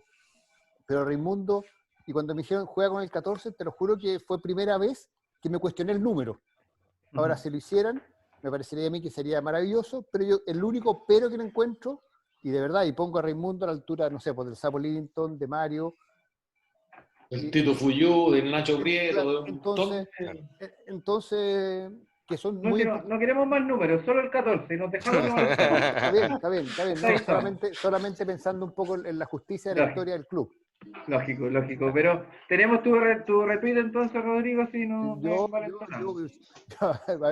Raimundo, y cuando me dijeron juega con el 14, te lo juro que fue primera vez que me cuestioné el número. Ahora, si lo hicieran, me parecería a mí que sería maravilloso, pero el único pero que no encuentro, y de verdad, y pongo a Raimundo a la altura, no sé, pues del Sapo Linton, de Mario. El Tito Fuyú, del Nacho Prieto. Entonces, que son no queremos más números, solo el 14, y nos dejamos Está bien. No, solamente pensando un poco en la justicia de la historia del club. Lógico, pero tenemos tu retweet entonces, Rodrigo, si no...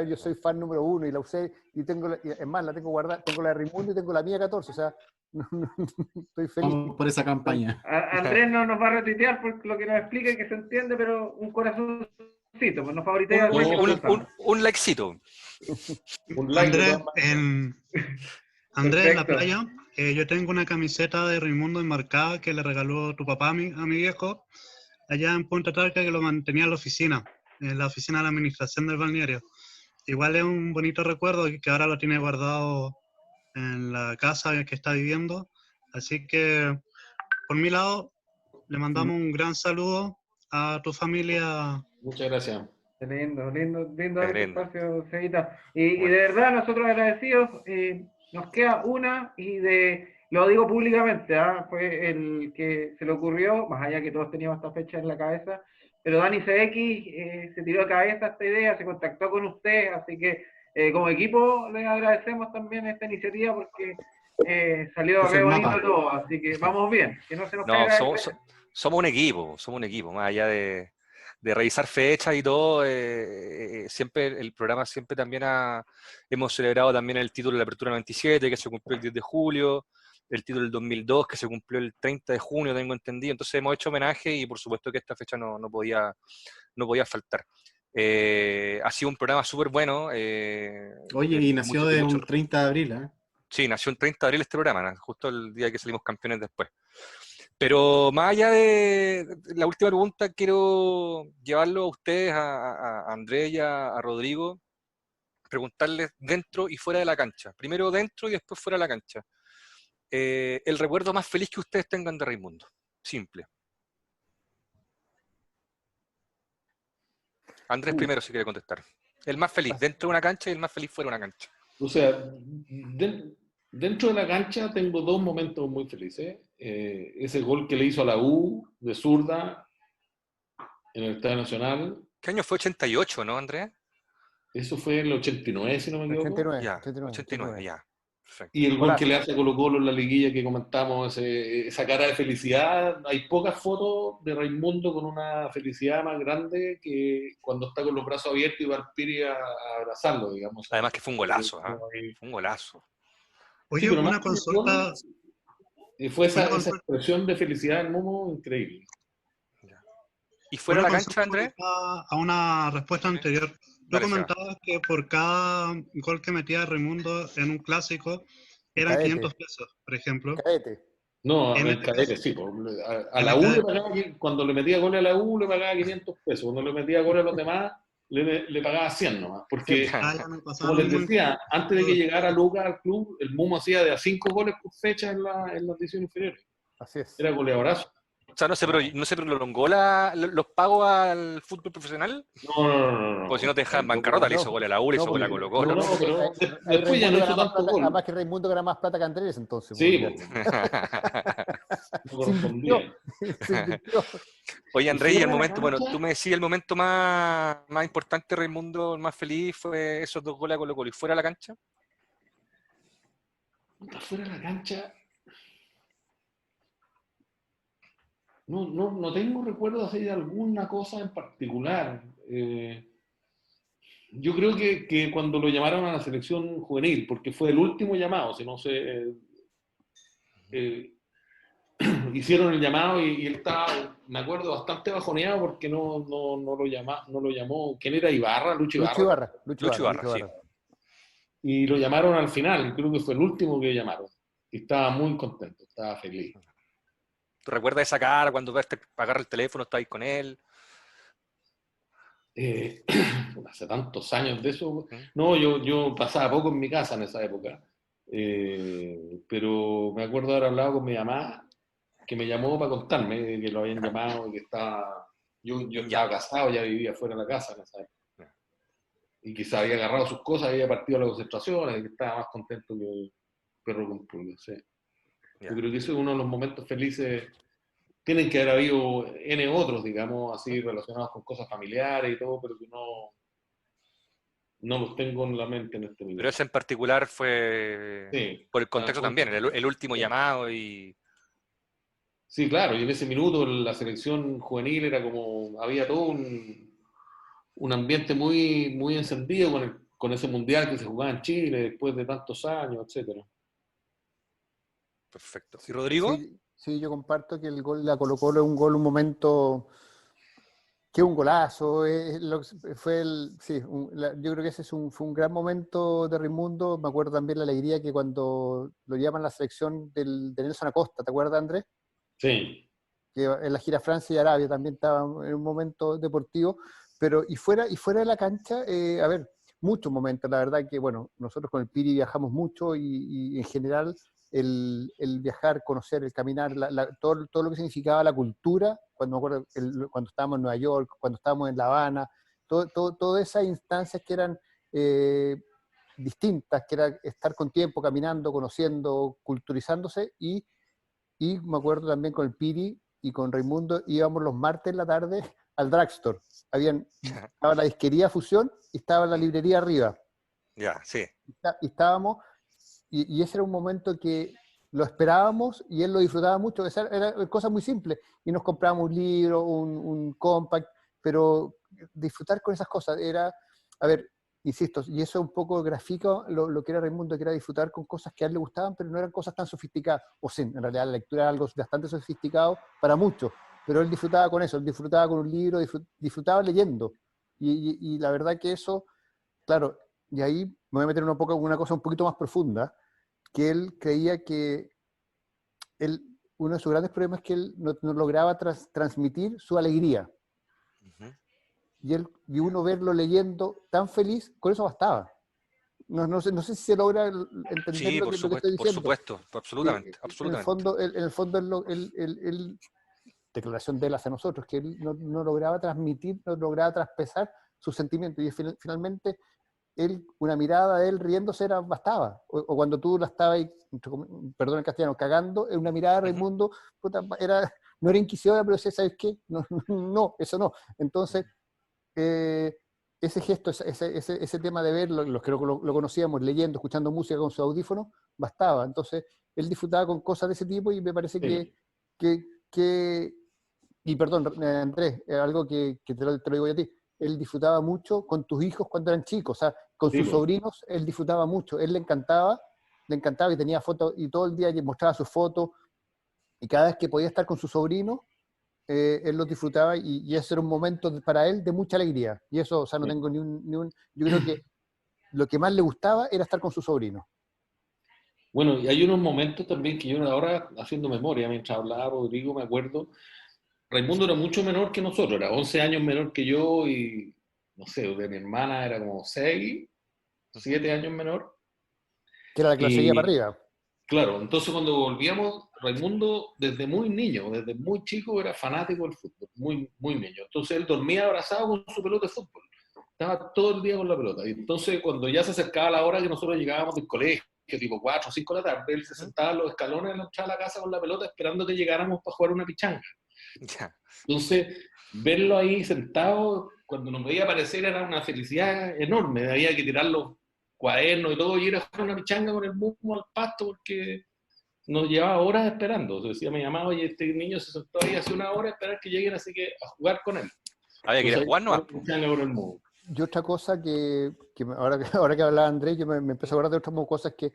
Yo soy fan número 1 y la usé, y es más, la tengo guardada, tengo la de Raimundo y tengo la mía 14, o sea, estoy feliz. Vamos por esa campaña. Andrés no nos va a retuitear por lo que nos explica y que se entiende, pero un corazoncito, pues nos favoritea. Un likecito. Andrés, en la playa, yo tengo una camiseta de Raimundo enmarcada que le regaló tu papá a mi viejo allá en Punta Talca, que lo mantenía en la oficina de la administración del balneario. Igual es un bonito recuerdo que ahora lo tiene guardado en la casa en que está viviendo. Así que, por mi lado, le mandamos un gran saludo a tu familia. Muchas gracias. Lindo espacio, Cevita. Y de verdad, nosotros agradecidos. Nos queda una, y lo digo públicamente, fue el que se le ocurrió, más allá que todos teníamos esta fecha en la cabeza, pero Dani CX se tiró de cabeza esta idea, se contactó con usted, así que como equipo les agradecemos también esta iniciativa porque salió re bonito todo, así que vamos bien, que no se nos caiga. Somos un equipo, más allá de revisar fechas y todo, siempre el programa siempre también hemos celebrado también el título de la Apertura 97, que se cumplió el 10 de julio, el título del 2002, que se cumplió el 30 de junio, tengo entendido. Entonces hemos hecho homenaje y por supuesto que esta fecha no podía faltar. Ha sido un programa súper bueno. Oye, y nació de un 30 de abril, ¿eh? Sí, nació el 30 de abril este programa, justo el día que salimos campeones después. Pero más allá de la última pregunta, quiero llevarlo a ustedes, a Andrés y a Rodrigo, preguntarles dentro y fuera de la cancha. Primero dentro y después fuera de la cancha. El recuerdo más feliz que ustedes tengan de Raimundo. Simple. Andrés primero si quiere contestar. El más feliz dentro de una cancha y el más feliz fuera de una cancha. O sea, dentro de la cancha tengo dos momentos muy felices. Ese gol que le hizo a la U de zurda en el Estadio Nacional. ¿Qué año fue? 88, ¿no, Andrés? Eso fue en el 89, si no me equivoco. 89, ya. Perfecto. Y el gol que le hace a Colo-Colo en la liguilla que comentamos, esa cara de felicidad. Hay pocas fotos de Raimundo con una felicidad más grande que cuando está con los brazos abiertos y va al Piri a abrazarlo, digamos. Además que fue un golazo, fue un golazo. Oye, sí, una consulta... Fue esa expresión de felicidad en Momo increíble. ¿Y fuera de la cancha, Andrés? A una respuesta anterior. Tú comentabas que por cada gol que metía Raimundo en un clásico eran Cadete. 500 pesos, por ejemplo. Cadete. No, en el Cadete, sí. A la U le pagaba, cuando le metía goles a la U le pagaba 500 pesos. Cuando le metía goles a los demás, le pagaba 100 nomás, porque, ya me pasaba como lo les mismo. decía, antes de que llegara Lucas al club, el Mumo hacía de a 5 goles por fecha en las divisiones inferiores. Así es. Era goleadorazo. O sea, no se prolongó los pagos al fútbol profesional. No. Pues si no te dejan en bancarrota, le hizo gol a la U, le hizo gol a Colo Colo. No, pero después ya no hizo tanto gol. Además que Raimundo gana más plata que Andrés, entonces. Sí, no correspondía. Oye, Andrés, y el momento, bueno, tú me decías el momento más importante, Raimundo, el más feliz, fue esos 2 goles a Colo Colo. ¿Y fuera de la cancha? Fuera de la cancha... No tengo recuerdo así de alguna cosa en particular. Yo creo que cuando lo llamaron a la selección juvenil, porque fue el último llamado, si no sé, hicieron el llamado y él estaba, me acuerdo, bastante bajoneado porque no lo llamó. ¿Quién era? Ibarra, Lucho Ibarra. Lucho Ibarra, sí. Y lo llamaron al final, creo que fue el último que llamaron. Y estaba muy contento, estaba feliz. ¿Tú recuerdas esa cara cuando ves agarra el teléfono, estás ahí con él? Hace tantos años de eso. No, yo pasaba poco en mi casa en esa época. Pero me acuerdo de haber hablado con mi mamá, que me llamó para contarme que lo habían llamado y que estaba... Yo estaba casado, ya vivía fuera de la casa en esa época. Y que se había agarrado sus cosas, había partido a la concentración, y que estaba más contento que el perro con pulgas. Sí. Yo creo que ese es uno de los momentos felices. Tienen que haber habido N otros, digamos, así relacionados con cosas familiares y todo, pero que no los tengo en la mente en este momento. Pero ese en particular fue por el contexto también, el último llamado y... Sí, claro, y en ese minuto la selección juvenil era como, había todo un ambiente muy, muy encendido con ese mundial que se jugaba en Chile después de tantos años, etcétera. Perfecto. ¿Y Rodrigo? Sí, yo comparto que el gol de la Colo Colo es un gol, un momento que es un golazo. Yo creo que ese fue un gran momento de Raimundo. Me acuerdo también la alegría que cuando lo llaman a la selección de Nelson Acosta, ¿te acuerdas, Andrés? Sí. Que en la gira Francia y Arabia también estaba en un momento deportivo. Pero y fuera de la cancha, muchos momentos. La verdad que, bueno, nosotros con el Piri viajamos mucho y en general... El viajar, conocer, el caminar, todo lo que significaba la cultura, cuando me acuerdo cuando estábamos en Nueva York, cuando estábamos en La Habana, todas esas instancias que eran distintas, que era estar con tiempo, caminando, conociendo, culturizándose, y me acuerdo también con el Piri y con Raimundo, íbamos los martes en la tarde al drugstore. Estaba la disquería Fusión y estaba la librería arriba. Ya, sí. Y estábamos... Y ese era un momento que lo esperábamos y él lo disfrutaba mucho. Esa era cosa muy simple. Y nos comprábamos un libro, un compact, pero disfrutar con esas cosas era, insisto, y eso un poco grafica lo que era Raimundo, que era disfrutar con cosas que a él le gustaban, pero no eran cosas tan sofisticadas. O sí, en realidad la lectura era algo bastante sofisticado para muchos, pero él disfrutaba con eso, él disfrutaba con un libro, disfrutaba leyendo. Y la verdad que eso, claro, y ahí me voy a meter una cosa un poquito más profunda, que él creía que uno de sus grandes problemas es que él no lograba transmitir su alegría. Y uno verlo leyendo tan feliz, con eso bastaba. No sé si se logra entender lo que estoy diciendo. Por supuesto, absolutamente. En el fondo, declaración de él hacia nosotros, que él no lograba transmitir, no lograba traspasar sus sentimientos. Y finalmente... una mirada de él riéndose bastaba. O cuando tú la estabas, perdón el castellano, cagando, una mirada de Raimundo, no era inquisidora, pero decía, ¿sabes qué? No, eso no. Entonces, ese gesto, ese tema de ver, los que lo conocíamos, leyendo, escuchando música con su audífono, bastaba. Entonces, él disfrutaba con cosas de ese tipo y me parece que y perdón, Andrés, algo que te lo digo yo a ti, él disfrutaba mucho con tus hijos cuando eran chicos, o sea, con sus sobrinos él disfrutaba mucho, él le encantaba y tenía fotos, y todo el día mostraba sus fotos, y cada vez que podía estar con su sobrino, él los disfrutaba, y ese era un momento para él de mucha alegría, y eso, o sea, no tengo yo creo que lo que más le gustaba era estar con su sobrino. Bueno, y hay unos momentos también que yo ahora, haciendo memoria, mientras hablaba Rodrigo, me acuerdo, Raimundo era mucho menor que nosotros, era 11 años menor que yo y no sé, de mi hermana era como 6, 7 años menor. Que era la que lo seguía para arriba. Claro, entonces cuando volvíamos, Raimundo desde muy niño, desde muy chico era fanático del fútbol, muy, muy niño. Entonces él dormía abrazado con su pelota de fútbol. Estaba todo el día con la pelota. Y entonces cuando ya se acercaba la hora que nosotros llegábamos del colegio, tipo 4 o 5 de la tarde, él se sentaba en los escalones de la entrada de la casa con la pelota esperando que llegáramos para jugar una pichanga. Entonces, verlo ahí sentado, cuando nos veía aparecer era una felicidad enorme. Había que tirar los cuadernos y todo, y ir a jugar una pichanga con el Mumo al pasto porque nos llevaba horas esperando. Se decía, me llamaba, oye, este niño se sentó ahí hace una hora a esperar que lleguen, así que a jugar con él. Había que ir a jugar, ¿no? Pichanga con el Mumo. Y otra cosa que ahora que hablaba Andrés, yo me empecé a acordar de otras cosas que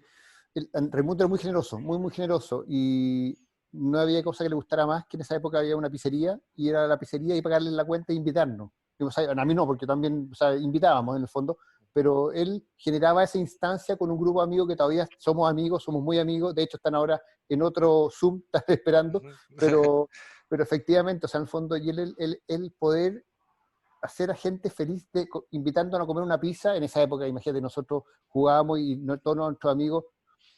Raimundo era muy generoso, muy, muy generoso, y no había cosa que le gustara más que en esa época había una pizzería, y era la pizzería y pagarle la cuenta e invitarnos. O sea, a mí no, porque también, o sea, invitábamos en el fondo, pero él generaba esa instancia con un grupo de amigos que todavía somos amigos, somos muy amigos, de hecho están ahora en otro Zoom, están esperando, pero efectivamente, o sea, en el fondo, y él poder hacer a gente feliz invitándonos a comer una pizza, en esa época, imagínate, nosotros jugábamos y todos nuestros amigos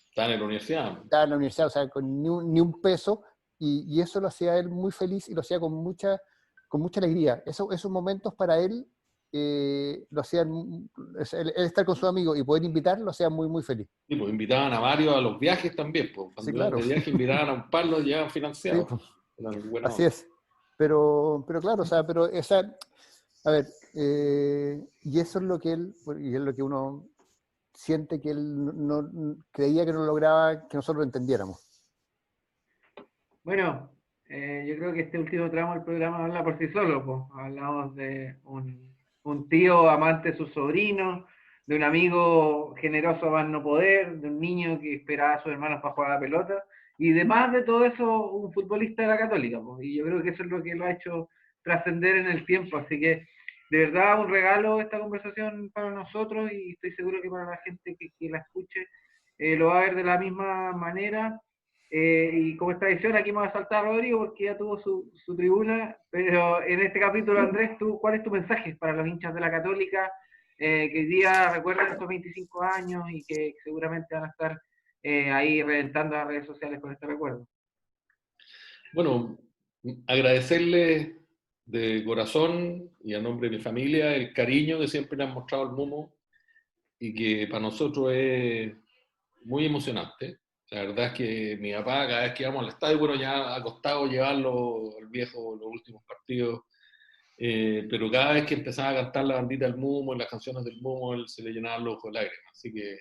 estaban en la universidad. Estaban en la universidad, o sea, con ni un peso, y eso lo hacía él muy feliz y lo hacía con mucha alegría. Esos momentos para él lo hacían, él estar con sus amigos y poder invitar, lo hacían muy, muy feliz. Sí, pues invitaban a varios a los viajes también, pues. Cuando sí, claro. los viajes invitaban a un par, los llevaban financiados. Sí, pues. Así es. Pero claro, o sea, a ver, y eso es lo que él, y es lo que uno siente que él no creía que no lograba que nosotros lo entendiéramos. Bueno, yo creo que este último tramo del programa habla por sí solo, pues. Hablamos de un tío amante de su sobrino, de un amigo generoso a más no poder, de un niño que esperaba a sus hermanos para jugar a la pelota, y además de todo eso, un futbolista de la Católica, pues. Y yo creo que eso es lo que lo ha hecho trascender en el tiempo, así que de verdad un regalo esta conversación para nosotros, y estoy seguro que para la gente que la escuche lo va a ver de la misma manera. Y como es tradición, aquí vamos a saltar a Rodrigo porque ya tuvo su tribuna, pero en este capítulo, Andrés, ¿cuál es tu mensaje para los hinchas de la Católica que hoy día recuerdan estos 25 años y que seguramente van a estar ahí reventando las redes sociales con este recuerdo? Bueno, agradecerles de corazón y a nombre de mi familia el cariño que siempre le han mostrado al Mumo y que para nosotros es muy emocionante. La verdad es que mi papá, cada vez que íbamos al estadio, bueno, ya ha costado llevarlo al viejo los últimos partidos, pero cada vez que empezaba a cantar la bandita del Mumo y las canciones del Mumo, él se le llenaban los ojos de lágrimas. Así que,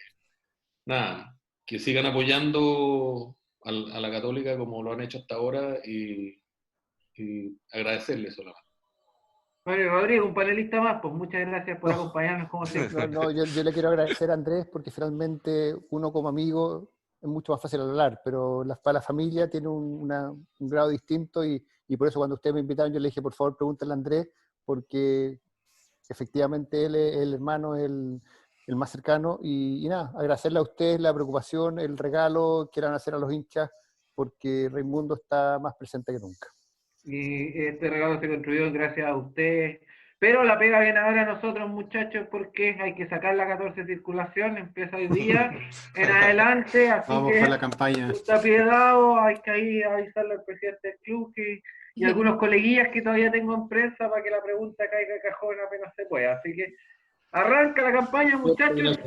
nada, que sigan apoyando a la Católica como lo han hecho hasta ahora y agradecerles solamente. Bueno, Rodrigo, un panelista más, pues muchas gracias por acompañarnos como siempre. Yo le quiero agradecer a Andrés porque finalmente uno como amigo es mucho más fácil hablar, pero para la familia tiene un grado distinto y por eso cuando ustedes me invitaron yo le dije, por favor, pregúntenle a Andrés, porque efectivamente él es el hermano, el más cercano, y nada, agradecerle a ustedes la preocupación, el regalo que van a hacer a los hinchas, porque Raimundo está más presente que nunca. Y este regalo se construyó gracias a ustedes. Pero la pega viene ahora a nosotros, muchachos, porque hay que sacar la 14 circulación, empieza hoy día en adelante, así vamos que con la campaña. Está piedado, hay que ir a avisarle al presidente del club y algunos coleguillas que todavía tengo en prensa para que la pregunta caiga cajón apenas se pueda. Así que arranca la campaña, muchachos,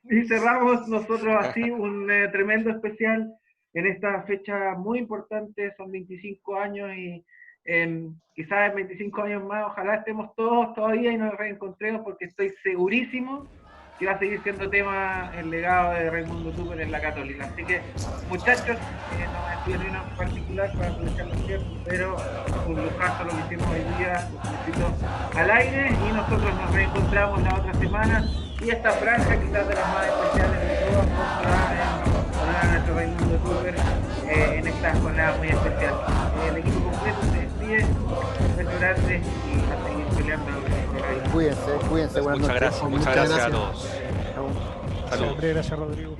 y cerramos nosotros así un tremendo especial en esta fecha muy importante, son 25 años y quizás en 25 años más, ojalá estemos todos todavía y nos reencontremos porque estoy segurísimo que va a seguir siendo tema el legado de Raimundo Tupper en la Católica. Así que, muchachos, no me despido de uno en particular para aprovechar los tiempos, pero un lujazo lo que hicimos hoy día, un al aire, y nosotros nos reencontramos la otra semana, y esta franja quizás de las más especiales de todas, con nuestro Raimundo Tupper en esta jornada muy especial. El equipo completo se despide, un beso grande y a seguir peleando. Cuídense, buenas noches. Muchas gracias a todos. Gracias, Rodrigo.